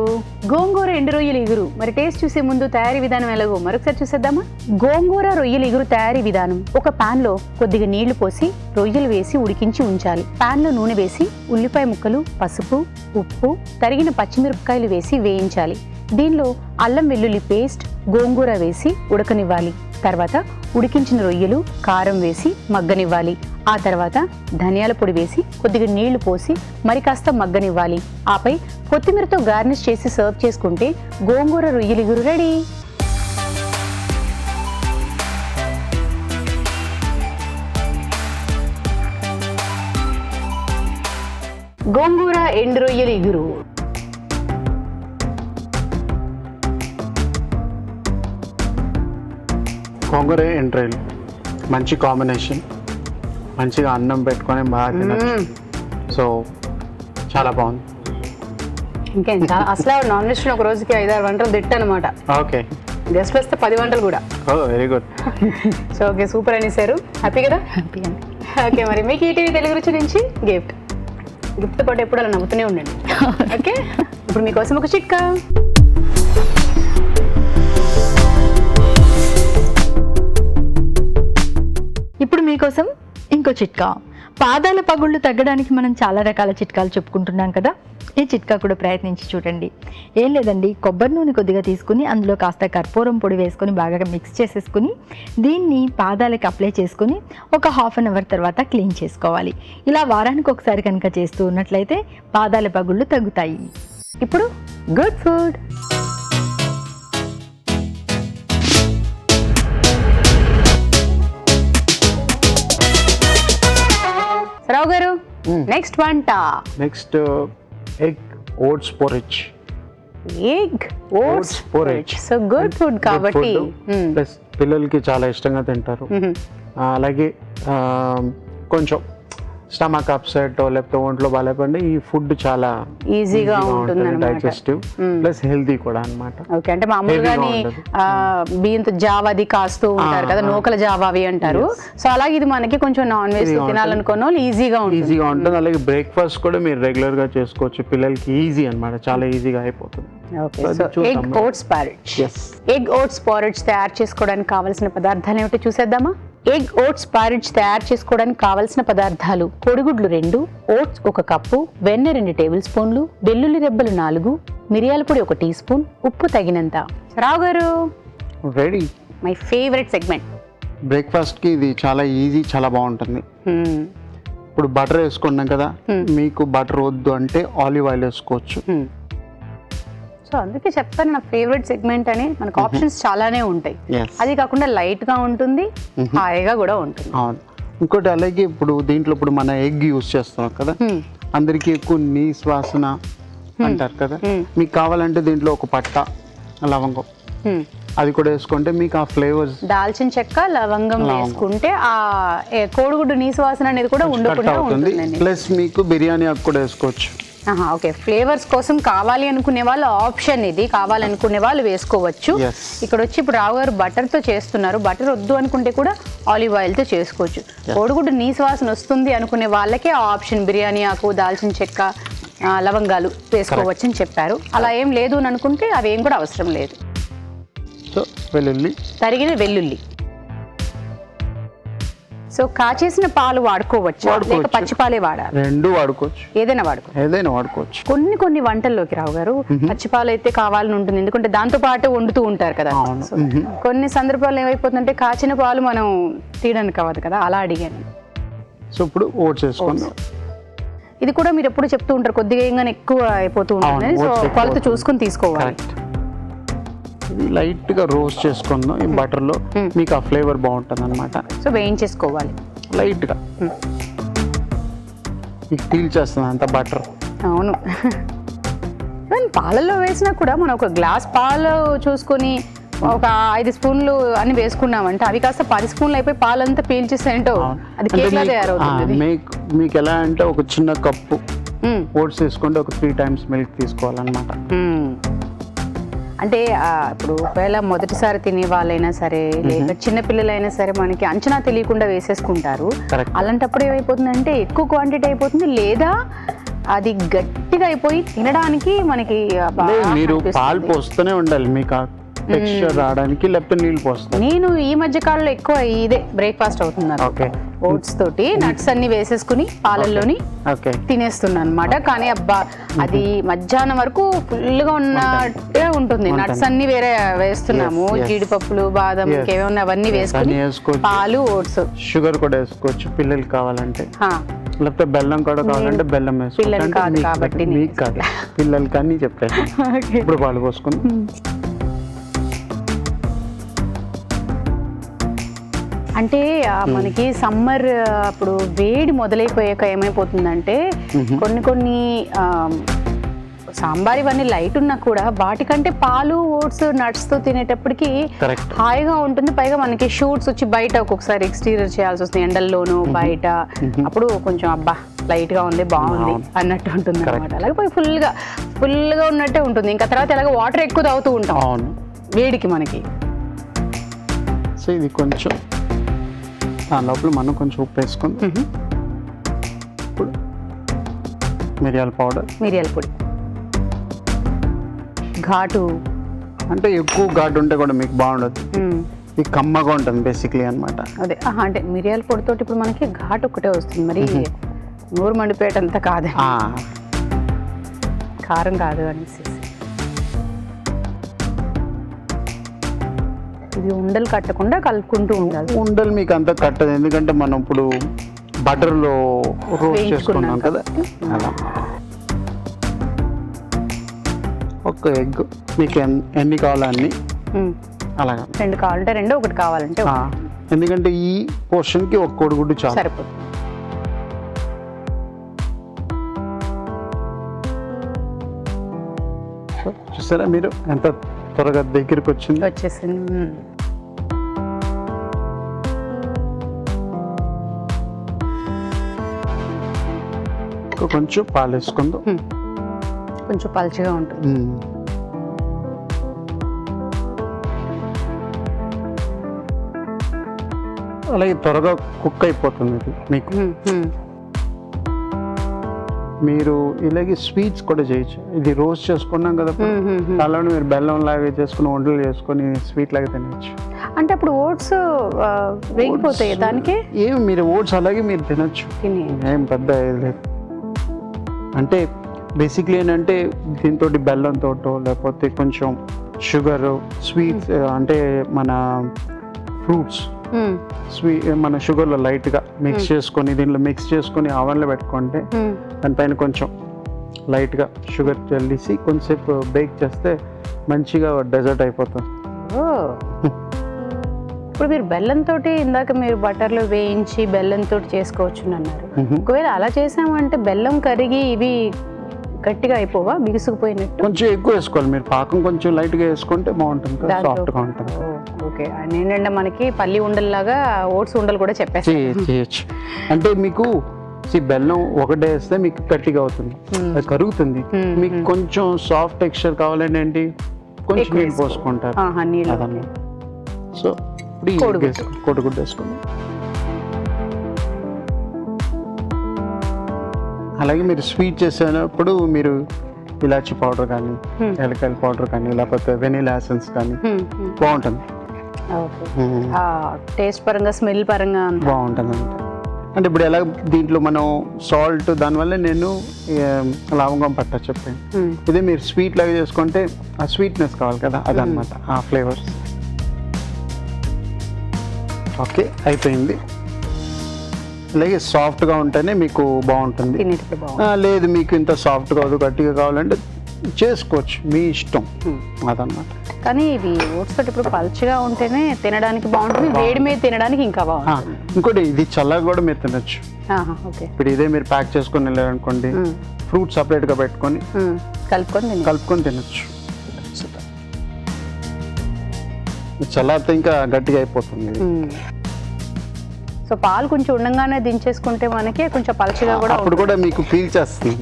గోంగూర ఎండు రొయ్యల ఇగురు. మరి టేస్ట్ చూసే ముందు తయారీ విధానం ఎలాగో మరొకసారి చూసేద్దామా? గోంగూర రొయ్యల ఇగురు తయారీ విధానం: ఒక పాన్ లో కొద్దిగా నీళ్లు పోసి రొయ్యలు వేసి ఉడికించి ఉంచాలి. పాన్ లో నూనె వేసి ఉల్లిపాయ ముక్కలు, పసుపు, ఉప్పు, తరిగిన పచ్చిమిరపకాయలు వేసి వేయించాలి. దీనిలో అల్లం వెల్లుల్లి పేస్ట్, గోంగూర వేసి ఉడకనివ్వాలి. తర్వాత ఉడికించిన రొయ్యలు, కారం వేసి మగ్గనివ్వాలి. ఆ తర్వాత ధనియాల పొడి వేసి కొద్దిగా నీళ్లు పోసి మరి కాస్త మగ్గనివ్వాలి. ఆపై కొత్తిమీరతో గార్నిష్ చేసి సర్వ్ చేసుకుంటే గోంగూర రొయ్యల ఇగురు రెడీ. గోంగూర ఎండు రొయ్యల ఇగురు. గోంగూర ఎండ్రాయిల్ మంచి కాంబినేషన్, మంచిగా అన్నం పెట్టుకొని బాగా తినచ్చు. సో చాలా బాగుంది. ఇంకేం అసలు నాన్ వెజ్ ఒక రోజుకి 5-6 వంటలు తిట్టనమాట. ఓకే, గెస్ట్ వస్తే 10 వంటలు కూడా. Very good. So okay, super అనేసారు. హ్యాపీ కదా? హ్యాపీ అండి. ఓకే, మరి మీకు ఈటీవీ తెలుగు రుచి నుంచి గిఫ్ట్ పాటు ఎప్పుడు అలా నవ్వుతూనే ఉండండి. ఓకే, ఇప్పుడు మీకోసం ఒక చిట్కా. ఇప్పుడు మీకోసం ఇంకో చిట్కా. పాదాల పగుళ్ళు తగ్గడానికి మనం చాలా రకాల చిట్కాలు చెప్పుకుంటున్నాం కదా, ఈ చిట్కా కూడా ప్రయత్నించి చూడండి. ఏం లేదండి, కొబ్బరి నూనె కొద్దిగా తీసుకుని అందులో కాస్త కర్పూరం పొడి వేసుకొని బాగా మిక్స్ చేసేసుకుని దీన్ని పాదాలకి అప్లై చేసుకుని ఒక 1/2 అవర్ తర్వాత క్లీన్ చేసుకోవాలి. ఇలా వారానికి ఒకసారి కనుక చేస్తూ ఉన్నట్లయితే పాదాల పగుళ్ళు తగ్గుతాయి. ఇప్పుడు గుడ్ ఫుడ్. రావు గారు, నెక్స్ట్ వంట. Next egg oats porridge. Egg oats porridge. So good food కాబట్టి ప్లస్ పిల్లలకి చాలా ఇష్టంగా తింటారు. అలాగే కొంచెం స్టమక్ అప్సెట్ లేకపోతే ఒంట్లో బాగాలేపండి, ఈ ఫుడ్ చాలా ఈజీగా ఉంటుంది, డైజెస్టివ్ ప్లస్ హెల్తీ కూడా అన్నమాట. ఓకే, అంటే మామూలుగానే బియ్యంతో జావా అది కాస్తూ ఉంటారు కదా, నూకల జావా అవి అంటారు. సో అలాగే ఇది మనకి కొంచెం నాన్ వెజ్ తినాలనుకున్న వాళ్ళు ఈజీగా ఉంటుంది. అలాగే బ్రేక్ఫాస్ట్ కూడా మీరు రెగ్యులర్ గా చేసుకోవచ్చు, పిల్లలకి ఈజీ అన్నమాట, చాలా ఈజీగా అయిపోతుంది. Egg oats porridge. Egg oats porridge తయారు చేసుకోవడానికి కావాల్సిన పదార్థాలు ఏమిటో చూసేద్దామా? ఎగ్ ఓట్స్ పారిజ్ తయారు చేసుకోవడానికి కావలసిన పదార్థాలు: కోడిగుడ్లు 2, ఓట్స్ 1 కప్పు, వెన్న 2 టేబుల్ స్పూన్లు, వెల్లుల్లి రెబ్బలు 4, మిరియాల పొడి 1 టీ స్పూన్, ఉప్పు తగినంత. రావు garu, ready. My favourite segment. Breakfast కి ఇది చాలా ఈజీ, చాలా బాగుంటుంది. ఇప్పుడు బటర్ వేసుకున్నాం కదా, మీకు బటర్ వద్దు అంటే ఆలివ్ ఆయిల్ వేసుకోవచ్చు. సో అందుకే చెప్తాను, నా ఫేవరెట్ సెగ్మెంట్ అని. మనకు ఆప్షన్స్ చాలానే ఉంటాయి. అది కాకుండా లైట్ గా ఉంటుంది, హాయిగా కూడా ఉంటుంది. అవును, ఇంకోటి అలాగే ఇప్పుడు దీంట్లో ఇప్పుడు మన ఎగ్ యూస్ చేస్తున్నాం కదా, అందరికీ ఎక్కువ నీస్ వాసన అంటారు కదా, మీకు కావాలంటే దీంట్లో ఒక పట్ట లవంగం అది కూడా వేసుకుంటే మీకు ఆ ఫ్లేవర్స్, దాల్చిన చెక్క లవంగం వేసుకుంటే ఆ కోడిగుడ్డు నీసు వాసన అనేది కూడా ఉండకుండా అవుతుంది. ఉంటుందండి. ప్లస్ మీకు బిర్యానీ ఆకు కూడా వేసుకోవచ్చు. ఓకే, ఫ్లేవర్స్ కోసం కావాలి అనుకునే వాళ్ళు ఆప్షన్ ఇది, కావాలనుకునే వాళ్ళు వేసుకోవచ్చు. Yes. ఇక్కడ వచ్చి ఇప్పుడు రావు గారు బటర్తో చేస్తున్నారు, బటర్ వద్దు అనుకుంటే కూడా ఆలివ్ ఆయిల్తో చేసుకోవచ్చు. కోడిగుడ్డు నీసు వాసన వస్తుంది అనుకునే వాళ్ళకే ఆ ఆప్షన్ బిర్యానీ ఆకు, దాల్చిన చెక్క, లవంగాలు వేసుకోవచ్చు అని చెప్పారు. అలా ఏం లేదు అని అనుకుంటే అవి ఏం కూడా అవసరం లేదు. సో వెల్లుల్లి, తరిగిన వెల్లుల్లి. సో కాచేసిన పాలు వాడుకోవచ్చు లేక పచ్చి పాలే వాడాలి? రెండు వాడుకోవచ్చు, ఏదైనా వాడుకోవచ్చు. కొన్ని వంటల్లోకి రావు గారు పచ్చి పాలు అయితే కావాలని ఉంటుంది, ఎందుకంటే దాంతో పాటు వండుతూ ఉంటారు కదా. సో కొన్ని సందర్భాలు ఏమైపోతుందంటే కాచిన పాలు మనం తీయడానికి కావదు కదా, అలా అడిగాను. సో ఇప్పుడు ఓట్స్ వేసుకుందాం. ఇది కూడా మీరు ఎప్పుడు చెప్తూ ఉంటారు కొద్దిగా ఏంగానే ఎక్కువ అయిపోతూ ఉంటుంది, సో కొలత చూసుకొని తీసుకోవాలి. ఇది లైట్ గా రోస్ట్ చేసుకుందాం ఈ బటర్ లో, మీకు ఆ ఫ్లేవర్ బాగుంటుంది అనమాట. సో వేయించేసుకోవాలి లైట్ గా, మీకు ఫీల్ చేస్తుంది అంత బటర్. అవును. పాలల్లో వేసినా కూడా మనం ఒక గ్లాస్ పాలు చూసుకొని ఒక 5 స్పూన్లు అని వేసుకున్నామంటే అవి కాస్త 10 స్పూన్లు అయిపోయి పాలంతా పీల్చేసేంటో అది కేక్లా తయారవుతుంది. మీకు ఎలా అంటే ఒక చిన్న కప్పు ఓట్స్ తీసుకుంటే ఒక 3 times మిల్క్ తీసుకోవాలన్నమాట. అంటే ఇప్పుడు ఒకవేళ మొదటిసారి తినే వాళ్ళైనా సరే లేక చిన్న పిల్లలైనా సరే మనకి అంచనా తెలియకుండా వేసేసుకుంటారు. అలాంటప్పుడు ఏమైపోతుందంటే ఎక్కువ క్వాంటిటీ అయిపోతుంది, లేదా అది గట్టిగా అయిపోయి తినడానికి మనకి మీరు పాలు పోస్తూనే ఉండాలి మీకు టెక్స్చర్ రావడానికి, లేకపోతే నీళ్ళు పోస్తాను. నేను ఈ మధ్య కాలంలో ఎక్కువ ఇదే బ్రేక్ఫాస్ట్ అవుతున్నాను, ఓట్స్ తోటి నట్స్ అన్ని వేసేసుకుని పాలల్లోని తినేస్తున్నాను అనమాట. కానీ అబ్బా అది మధ్యాహ్నం వరకు ఫుల్ గా ఉన్నట్టే ఉంటుంది. నట్స్ అన్ని వేరే వేస్తున్నాము, జీడిపప్పులు, బాదం, ఇంకేమైనా అవన్నీ వేసుకుని పాలు, ఓట్స్, షుగర్ కూడా వేసుకోవచ్చు పిల్లలకి కావాలంటే, లేకపోతే బెల్లం కూడా కావాలంటే బెల్లం వేసుకోవచ్చు. కాబట్టి మీకు కాదు, పిల్లలకి అన్ని చెప్పాను. ఇప్పుడు పాలు పోసుకుని అంటే మనకి సమ్మర్ అప్పుడు వేడి మొదలైపోయాక ఏమైపోతుందంటే కొన్ని సాంబార్ ఇవన్నీ లైట్ ఉన్నా కూడా వాటికంటే పాలు, ఓట్స్, నట్స్ తో తినేటప్పటికి హాయిగా ఉంటుంది. పైగా మనకి షూట్స్ వచ్చి బయట ఒక్కొక్కసారి ఎక్స్టీరియర్ చేయాల్సి వస్తుంది, ఎండల్లోనూ బయట. అప్పుడు కొంచెం అబ్బా లైట్ గా ఉంది, బాగుంది అన్నట్టు ఉంటుంది అనమాట. అలాగే పోయి ఫుల్ గా ఉన్నట్టే ఉంటుంది. ఇంకా తర్వాత ఎలాగో వాటర్ ఎక్కువ తాగుతూ ఉంటాం వేడికి మనకి. సో ఇది కొంచెం దాని లోపల మనం కొంచెం ఉప్పు వేసుకుందాం. ఇప్పుడు మిరియాల పొడి. ఘాటు అంటే ఎక్కువ ఘాటు ఉంటే కూడా మీకు బాగుండదు, ఇది కమ్మగా ఉంటుంది బేసిక్లీ అనమాట. అదే అంటే మిరియాల పొడితోటి ఇప్పుడు మనకి ఘాటు ఒకటే వస్తుంది, మరి నూరు మండిపేటంతా కాదు, కారం కాదు అనేసి. ఇది ఉండలు కట్టకుండా కలుపుకుంటూ ఉండాలి. ఉండలు మీకు అంతా కట్టదు, ఎందుకంటే మనం ఇప్పుడు బటర్లో రోస్ట్ చేసుకున్నాం కదా. అలా ఒక ఎగ్ మీకు ఎన్ని కావాలన్నీ అలాగా, 2 కావాలంటే 2, 1 కావాలంటే, ఎందుకంటే ఈ పోర్షన్కి ఒక కోడిగుడ్డు చాలు, సరిపోతుంది. చూసారా మీరు ఎంత త్వరగా దగ్గరికి వచ్చేసింది. కొంచెం పాలు వేసుకుందాం, కొంచెం పలుచగా ఉంటుంది. అలాగే త్వరగా కుక్ అయిపోతుంది ఇది మీకు. మీరు ఇలాగే స్వీట్స్ కూడా చేయొచ్చు, ఇది రోస్ట్ చేసుకున్నాం కదా, అలానే మీరు బెల్లం లాగా చేసుకుని వంటలు చేసుకొని స్వీట్ లాగా తినచ్చు. అంటే అప్పుడు ఓట్స్ వేగిపోతాయి దానికి? ఏమి మీరు ఓట్స్ అలాగే మీరు తినచ్చు, ఏం పెద్ద లేదు. అంటే బేసిక్లీ ఏంటంటే దీంతో బెల్లంతో లేకపోతే కొంచెం షుగర్, స్వీట్స్ అంటే మన ఫ్రూట్స్ మన షుగర్లో లైట్గా మిక్స్ చేసుకొని దీంట్లో మిక్స్ చేసుకొని అవన్లో పెట్టుకుంటే దానిపైన కొంచెం లైట్గా షుగర్ చల్లేసి కొంచెంసేపు బేక్ చేస్తే మంచిగా డెజర్ట్ అయిపోతుంది. ఇప్పుడు మీరు బెల్లంతో ఇందాక మీరు బటర్లో వేయించి బెల్లంతో చేసుకోవచ్చు అన్నారు. ఒకవేళ అలా చేసామంటే బెల్లం కరిగి ఇవి గట్టిగా అయిపోవా, బిగుసుకుపోయినట్టు? కొంచెం ఎక్కువ వేసుకోవాలి మీరు, పాకం కొంచెం లైట్గా వేసుకుంటే బాగుంటుంది, సాఫ్ట్గా ఉంటుంది. ఓకే, ఏంటంటే మనకి పల్లి ఉండల్లాగా ఓట్స్ ఉండలు కూడా చెప్పేసి చేయొచ్చు. అంటే మీకు బెల్లం ఒకటే వేస్తే మీకు గట్టిగా అవుతుంది, అది కరుగుతుంది. మీకు కొంచెం సాఫ్ట్ టెక్స్చర్ కావాలంటే ఏంటి, కొంచెం నీళ్ళు పోసుకుంటారు అదన్నమాట. సో ఇప్పుడు కోడిగుడ్డు వేసుకోండి. అలాగే మీరు స్వీట్ చేసేటప్పుడు మీరు ఇలాచి పౌడర్ కానీ ఎలకాయల పౌడర్ కానీ లేకపోతే వెనీలా ఎసెన్స్ కానీ బాగుంటుంది. టేస్ట్ పరంగా స్మెల్ పరంగా బాగుంటుంది అంటే ఇప్పుడు ఎలా దీంట్లో మనం సాల్ట్ దానివల్ల నేను లవంగం పట్ట చెప్పాను. ఇదే మీరు స్వీట్ లాగా చేసుకుంటే ఆ స్వీట్నెస్ కావాలి కదా, అదనమాట ఆ ఫ్లేవర్స్. ఓకే అయిపోయింది. అలాగే సాఫ్ట్గా ఉంటేనే మీకు బాగుంటుంది. లేదు మీకు ఇంత సాఫ్ట్ కాదు గట్టిగా కావాలంటే చేసుకోవచ్చు, మీ ఇష్టం అదన్నమాట. కానీ ఇవి ఓట్స్ తోటి ఇప్పుడు పల్చగా ఉంటేనే తినడానికి బాగుంటుంది, వేడి మీద తినడానికి ఇంకా బాగుంటుంది. ఇంకోటి ఇది చల్లగా కూడా మీరు తినొచ్చు. ఓకే, ఇప్పుడు ఇదే మీరు ప్యాక్ చేసుకొని వెళ్ళారనుకోండి, ఫ్రూట్ సపరేట్గా పెట్టుకొని కలుపుకొని తినొచ్చు. చల్లారితే ఇంకా గట్టిగా అయిపోతుంది. సో పాలు కొంచెం ఉండగానే దించేసుకుంటే మనకి కొంచెం పలచగా కూడా అప్పుడు కూడా మీకు ఫీల్ చేస్తుంది.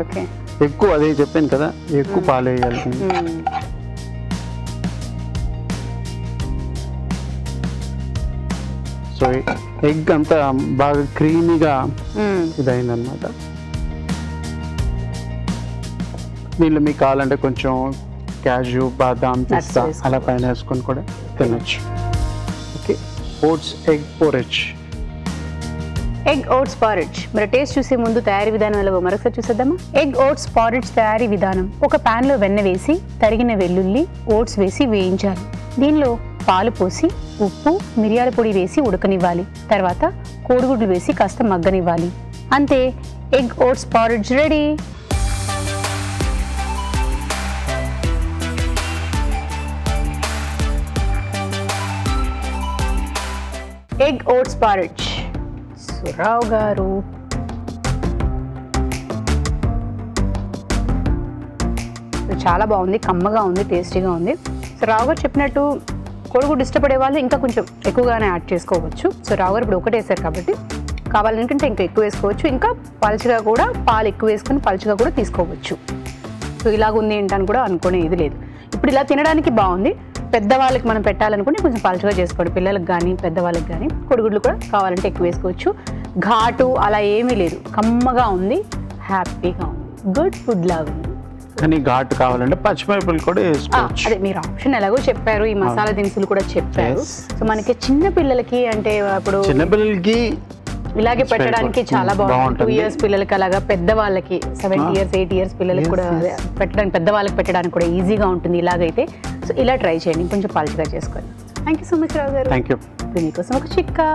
ఓకే, ఎక్కువ అదే చెప్పాను కదా, ఎక్కువ పాలు వేయాలి. సో ఎగ్ అంతా బాగా క్రీమీగా ఇదైందనమాట. దీనిలో మీకు కావాలంటే కొంచెం క్యాజు, బాదాం, పిస్తా అలా పైన వేసుకొని కూడా తినచ్చు. Okay, oats egg porridge. Egg oats porridge మరి టేస్ట్ చూసే ముందు తయారీ విధానం ఎలాగో మరొకసారి చూసేద్దామా. ఎగ్ ఓట్స్ పారిజ్ తయారీ విధానం: ఒక పాన్ లో వెన్న వేసి తరిగిన వెల్లుల్లి, ఓట్స్ వేసి వేయించాలి. దీనిలో పాలు పోసి ఉప్పు, మిరియాల పొడి వేసి ఉడకనివ్వాలి. తర్వాత కోడిగుడ్లు వేసి కాస్త మగ్గనివ్వాలి. అంతే, egg oats porridge ready. Egg oats porridge. Sourav గారు చాలా బాగుంది, కమ్మగా ఉంది, టేస్టీగా ఉంది. సో రావు గారు చెప్పినట్టు కోడిగుడ్డు ఇష్టపడే వాళ్ళు ఇంకా కొంచెం ఎక్కువగానే యాడ్ చేసుకోవచ్చు. సో రావు గారు ఇప్పుడు ఒకటి వేసారు కాబట్టి కావాలనుకుంటే ఇంకా ఎక్కువ వేసుకోవచ్చు. ఇంకా పలుచగా కూడా పాలు ఎక్కువ వేసుకొని పలుచగా కూడా తీసుకోవచ్చు. సో ఇలాగుంది ఏంటని కూడా అనుకునే ఇది లేదు. ఇప్పుడు ఇలా తినడానికి బాగుంది. పెద్దవాళ్ళకి మనం పెట్టాలనుకుంటే కొంచెం పలుచగా చేసుకోండి, పిల్లలకు కానీ పెద్దవాళ్ళకి కానీ. కోడిగుడ్లు కూడా కావాలంటే ఎక్కువ వేసుకోవచ్చు. ఘాటు అలా ఏమీ లేదు, కమ్మగా ఉంది, హ్యాపీగా ఉంది, గుడ్ ఫుడ్ లాగా ఉంది. కానీ ఘాటు కావాలంటే పచ్చిమిరపకాయలు కూడా వేసుకోవచ్చు. అదే మీరు ఆప్షన్ ఎలాగో చెప్పారు, ఈ మసాలా దినుసులు కూడా చెప్పారు. సో మనకి చిన్న పిల్లలకి అంటే ఇప్పుడు చిన్నపిల్లలకి ఇలాగే పెట్టడానికి చాలా బాగుంటుంది. 2 years పిల్లలకి, అలాగా పెద్దవాళ్ళకి 7 years 8 years పిల్లలకి కూడా పెట్టడానికి, పెద్దవాళ్ళకి పెట్టడానికి కూడా ఈజీగా ఉంటుంది ఇలాగైతే. సో ఇలా ట్రై చేయండి, కొంచెం పలుచగా చేసుకోండి. థ్యాంక్ యూ సో మచ్ రావు గారు. Thank you. ఇప్పుడు మీకోసం ఒక చిట్కా.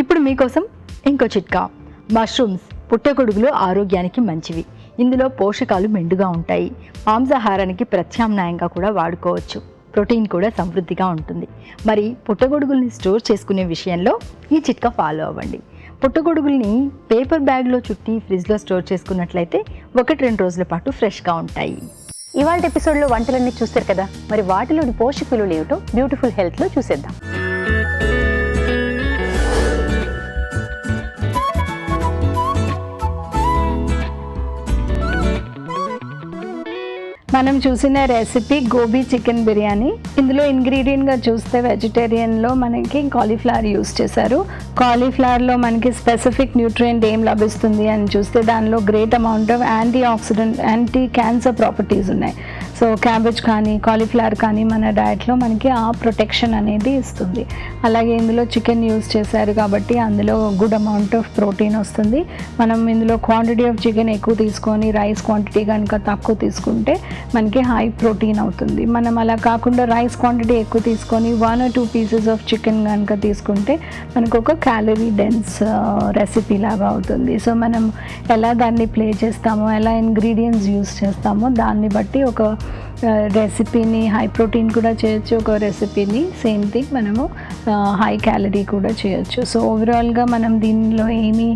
ఇప్పుడు మీకోసం ఇంకో చిట్కా. మష్రూమ్స్, పుట్టగొడుగులు ఆరోగ్యానికి మంచివి. ఇందులో పోషకాలు మెండుగా ఉంటాయి. మాంసాహారానికి ప్రత్యామ్నాయంగా కూడా వాడుకోవచ్చు. ప్రోటీన్ కూడా సమృద్ధిగా ఉంటుంది. మరి పుట్టగొడుగుల్ని స్టోర్ చేసుకునే విషయంలో ఈ చిట్కా ఫాలో అవ్వండి. పుట్టగొడుగుల్ని పేపర్ బ్యాగ్లో చుట్టి ఫ్రిడ్జ్లో స్టోర్ చేసుకున్నట్లయితే 1-2 రోజుల పాటు ఫ్రెష్గా ఉంటాయి. ఇవాళ ఎపిసోడ్లో వంటలన్నీ చూస్తారు కదా, మరి వాటిలోని పోషక విలువలు ఏమిటో బ్యూటిఫుల్ హెల్త్లో చూసేద్దాం. మనం చూసిన రెసిపీ గోబీ చికెన్ బిర్యానీ. ఇందులో ఇంగ్రీడియంట్గా చూస్తే వెజిటేరియన్లో మనకి కాలీఫ్లవర్ యూస్ చేశారు. కాలీఫ్లవర్లో మనకి స్పెసిఫిక్ న్యూట్రియంట్ ఏం లభిస్తుంది అని చూస్తే దానిలో great amount of anti oxidant, anti cancer properties ఉన్నాయి. సో సో క్యాబేజ్ కానీ కాలీఫ్లవర్ కానీ మన డయట్లో మనకి ఆ ప్రొటెక్షన్ అనేది ఇస్తుంది. అలాగే ఇందులో చికెన్ యూస్ చేశారు కాబట్టి అందులో గుడ్ అమౌంట్ ఆఫ్ ప్రోటీన్ వస్తుంది. మనం ఇందులో క్వాంటిటీ ఆఫ్ చికెన్ ఎక్కువ తీసుకొని రైస్ క్వాంటిటీ కనుక తక్కువ తీసుకుంటే మనకి హై ప్రోటీన్ అవుతుంది. మనం అలా కాకుండా రైస్ క్వాంటిటీ ఎక్కువ తీసుకొని 1 or 2 pieces ఆఫ్ చికెన్ కనుక తీసుకుంటే మనకు ఒక క్యాలరీ డెన్స్ రెసిపీ లాగా అవుతుంది. సో మనం ఎలా దాన్ని ప్లే చేస్తామో, ఎలా ఇంగ్రీడియంట్స్ యూస్ చేస్తామో దాన్ని బట్టి ఒక రెసిపీని హై ప్రోటీన్ కూడా చేయొచ్చు, ఒక రెసిపీని సేమ్ థింగ్ మనము హై క్యాలరీ కూడా చేయొచ్చు. సో ఓవరాల్గా మనం దీనిలో ఏమీ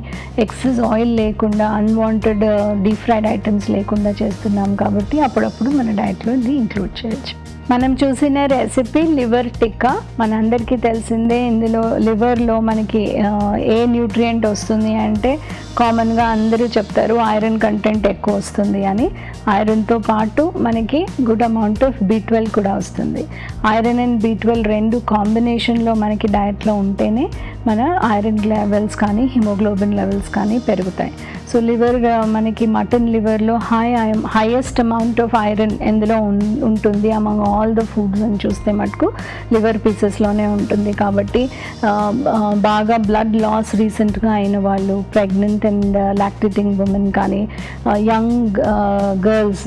ఎక్సెస్ ఆయిల్ లేకుండా, అన్వాంటెడ్ డీప్ ఫ్రైడ్ ఐటమ్స్ లేకుండా చేస్తున్నాం కాబట్టి అప్పుడప్పుడు మన డైట్లో ఇది ఇంక్లూడ్ చేయొచ్చు. మనం చూసిన రెసిపీ లివర్ టిక్కా. మనందరికీ తెలిసిందే ఇందులో లివర్లో మనకి ఏ న్యూట్రియంట్ వస్తుంది అంటే కామన్గా అందరూ చెప్తారు ఐరన్ కంటెంట్ ఎక్కువ వస్తుంది అని. ఐరన్తో పాటు మనకి గుడ్ అమౌంట్ ఆఫ్ B12 కూడా వస్తుంది. ఐరన్ అండ్ B12 రెండు కాంబినేషన్లో మనకి డయట్లో ఉంటేనే మన ఐరన్ లెవెల్స్ కానీ హిమోగ్లోబిన్ లెవెల్స్ కానీ పెరుగుతాయి. సో లివర్ మనకి మటన్ లివర్లో హైయెస్ట్ అమౌంట్ ఆఫ్ ఐరన్ ఎందులో ఉంటుంది అమంగ్ ఆల్ ద ఫుడ్స్ అని చూస్తే మటుకు లివర్ పీసెస్లోనే ఉంటుంది. కాబట్టి బాగా బ్లడ్ లాస్ రీసెంట్గా అయిన వాళ్ళు, ప్రెగ్నెంట్ అండ్ లాక్టేటింగ్ ఉమెన్ కానీ, యంగ్ గర్ల్స్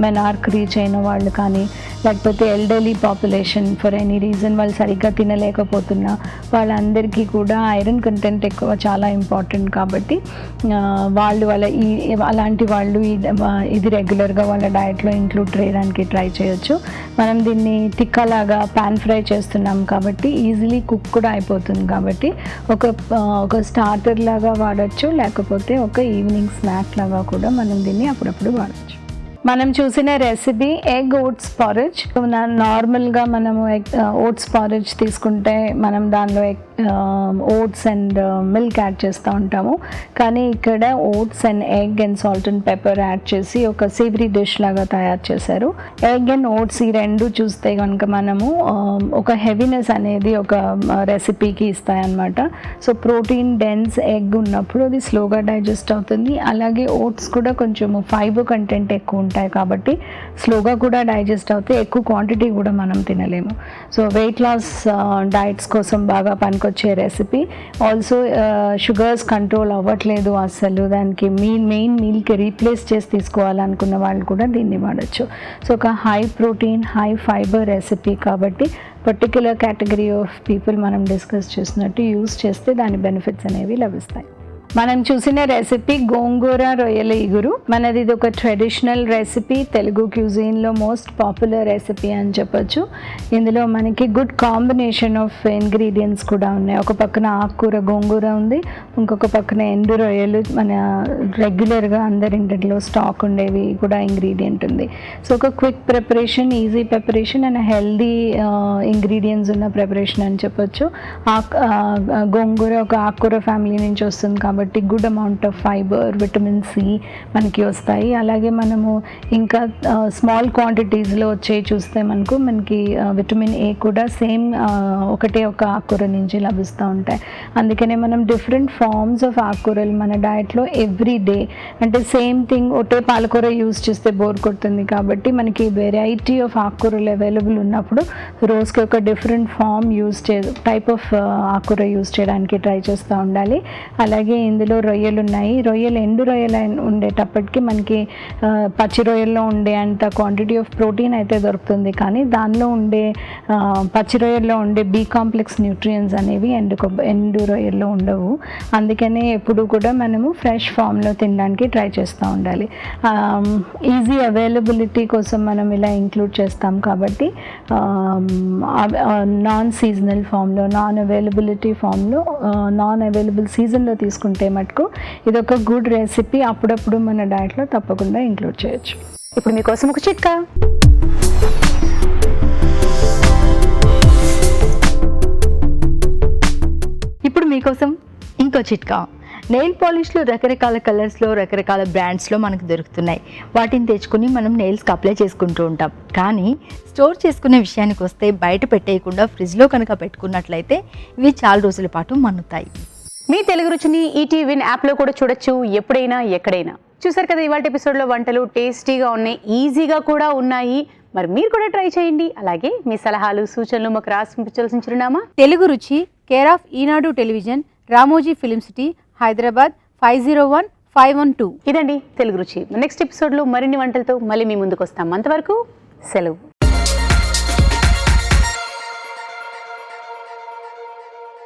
మెనార్క్ రీచ్ అయిన వాళ్ళు కానీ, లేకపోతే elderly population for any reason వాళ్ళు సరిగ్గా తినలేకపోతున్నా వాళ్ళందరికీ కూడా ఐరన్ కంటెంట్ ఎక్కువ చాలా ఇంపార్టెంట్. కాబట్టి వాళ్ళు అలాంటి వాళ్ళు ఇది రెగ్యులర్గా వాళ్ళ డయట్లో ఇంక్లూడ్ చేయడానికి ట్రై చేయొచ్చు. మనం దీన్ని టిక్కాలాగా పాన్ ఫ్రై చేస్తున్నాం కాబట్టి ఈజీలీ కుక్ కూడా అయిపోతుంది. కాబట్టి ఒక స్టార్టర్ లాగా వాడచ్చు, లేకపోతే ఒక ఈవినింగ్ స్నాక్ లాగా కూడా మనం దీన్ని అప్పుడప్పుడు వాడచ్చు. మనం చూసిన రెసిపీ ఎగ్ ఓట్స్ పారేజ్. నార్మల్గా మనము ఓట్స్ పారేజ్ తీసుకుంటే మనం దానిలో ఓట్స్ అండ్ మిల్క్ యాడ్ చేస్తూ ఉంటాము. కానీ ఇక్కడ oats and egg and salt and pepper add చేసి ఒక సేవరీ డిష్ లాగా తయారు చేశారు. ఎగ్ అండ్ ఓట్స్ ఈ రెండు చూస్తే కనుక మనము ఒక హెవీనెస్ అనేది ఒక రెసిపీకి ఇస్తాయన్నమాట. సో ప్రోటీన్ డెన్స్ ఎగ్ ఉన్నప్పుడు అది స్లోగా డైజెస్ట్ అవుతుంది. అలాగే ఓట్స్ కూడా కొంచెము ఫైబర్ కంటెంట్ ఎక్కువ ఉంటాయి కాబట్టి స్లోగా కూడా డైజెస్ట్ అవుతాయి. ఎక్కువ క్వాంటిటీ కూడా మనం తినలేము. సో వెయిట్ లాస్ డైట్స్ కోసం బాగా పనికొచ్చే రెసిపీ. ఆల్సో షుగర్స్ కంట్రోల్ అవ్వట్లేదు అసలు, దానికి మెయిన్ మీల్కి రీప్లేస్ చేసి తీసుకోవాలనుకున్న వాళ్ళు కూడా దీన్ని వాడచ్చు. సో ఒక high protein high fibre recipe కాబట్టి పర్టిక్యులర్ కేటగిరీ ఆఫ్ పీపుల్ మనం డిస్కస్ చేసినట్టు యూస్ చేస్తే దాని బెనిఫిట్స్ అనేవి లభిస్తాయి. మనం చూసిన రెసిపీ గోంగూర రొయ్యల ఇగురు. మనది ఇది ఒక ట్రెడిషనల్ రెసిపీ, తెలుగు క్యూజిన్లో మోస్ట్ పాపులర్ రెసిపీ అని చెప్పొచ్చు. ఇందులో మనకి గుడ్ కాంబినేషన్ ఆఫ్ ఇంగ్రీడియంట్స్ కూడా ఉన్నాయి. ఒక పక్కన ఆకుకూర గోంగూర ఉంది, ఇంకొక పక్కన ఎండు రొయ్యలు మన రెగ్యులర్గా అందరింటిలో స్టాక్ ఉండేవి కూడా ఇంగ్రీడియంట్ ఉంది. సో ఒక quick preparation, easy preparation and healthy ingredients ఉన్న ప్రిపరేషన్ అని చెప్పొచ్చు. గోంగూర ఒక ఆకుకూర ఫ్యామిలీ నుంచి వస్తుంది కాబట్టి good amount of fibre, vitamin C మనకి వస్తాయి. అలాగే మనము ఇంకా స్మాల్ క్వాంటిటీస్లో వచ్చేవి చూస్తే మనకి విటమిన్ ఏ కూడా సేమ్ ఒక ఆకుకూర నుంచి లభిస్తూ ఉంటాయి. అందుకనే మనం డిఫరెంట్ ఫార్మ్స్ ఆఫ్ ఆకుకూరలు మన డయట్లో ఎవ్రీ డే, అంటే సేమ్ థింగ్ ఒకటే పాలకూర యూస్ చేస్తే బోర్ కొడుతుంది కాబట్టి మనకి వెరైటీ ఆఫ్ ఆకుకూరలు అవైలబుల్ ఉన్నప్పుడు రోజుకి ఒక డిఫరెంట్ ఫార్మ్ టైప్ ఆఫ్ ఆకుకూర యూస్ చేయడానికి ట్రై చేస్తూ ఉండాలి. అలాగే ఇందులో రొయ్యలు ఉన్నాయి. ఎండు రొయ్యలు ఉండేటప్పటికి మనకి పచ్చి రొయ్యల్లో ఉండే అంత క్వాంటిటీ ఆఫ్ ప్రోటీన్ అయితే దొరుకుతుంది, కానీ దానిలో ఉండే పచ్చి రొయ్యల్లో ఉండే బి కాంప్లెక్స్ న్యూట్రియంట్స్ అనేవి ఎండు రొయ్యల్లో ఉండవు. అందుకనే ఎప్పుడు కూడా మనము ఫ్రెష్ ఫామ్లో తినడానికి ట్రై చేస్తూ ఉండాలి. ఈజీ అవైలబిలిటీ కోసం మనం ఇలా ఇంక్లూడ్ చేస్తాం కాబట్టి నాన్ సీజనల్ ఫామ్లో, నాన్ అవైలబుల్ సీజన్లో తీసుకుంటే మటుకు ఇది ఒక గుడ్ రెసిపీ. అప్పుడప్పుడు మన డయట్లో తప్పకుండా ఇంక్లూడ్ చేయొచ్చు. ఇప్పుడు మీకోసం ఒక చిట్కా. ఇప్పుడు మీకోసం ఇంకో చిట్కా. నెయిల్ పాలిష్లు రకరకాల కలర్స్లో, రకరకాల బ్రాండ్స్లో మనకు దొరుకుతున్నాయి. వాటిని తెచ్చుకుని మనం నెయిల్స్కి అప్లై చేసుకుంటూ ఉంటాం. కానీ స్టోర్ చేసుకునే విషయానికి వస్తే బయట పెట్టేయకుండా ఫ్రిడ్జ్లో కనుక పెట్టుకున్నట్లయితే ఇవి చాలా రోజుల పాటు మన్నుతాయి. మీ తెలుగు రుచిని ఈటీవీ యాప్లో కూడా చూడొచ్చు, ఎప్పుడైనా ఎక్కడైనా. చూసారు కదా ఇవాళ ఎపిసోడ్లో వంటలు టేస్టీగా ఉన్నాయి, ఈజీగా కూడా ఉన్నాయి. మరి మీరు కూడా ట్రై చేయండి. అలాగే మీ సలహాలు సూచనలు మాకు రాసి పంపించాల్సిన చిరునామా తెలుగు రుచి, care of Eenadu television, Ramoji film city, Hyderabad 501512. ఇదండి తెలుగు రుచి. నెక్స్ట్ ఎపిసోడ్లో మరిన్ని వంటలతో మళ్ళీ మీ ముందుకు వస్తాం. అంతవరకు సెలవు.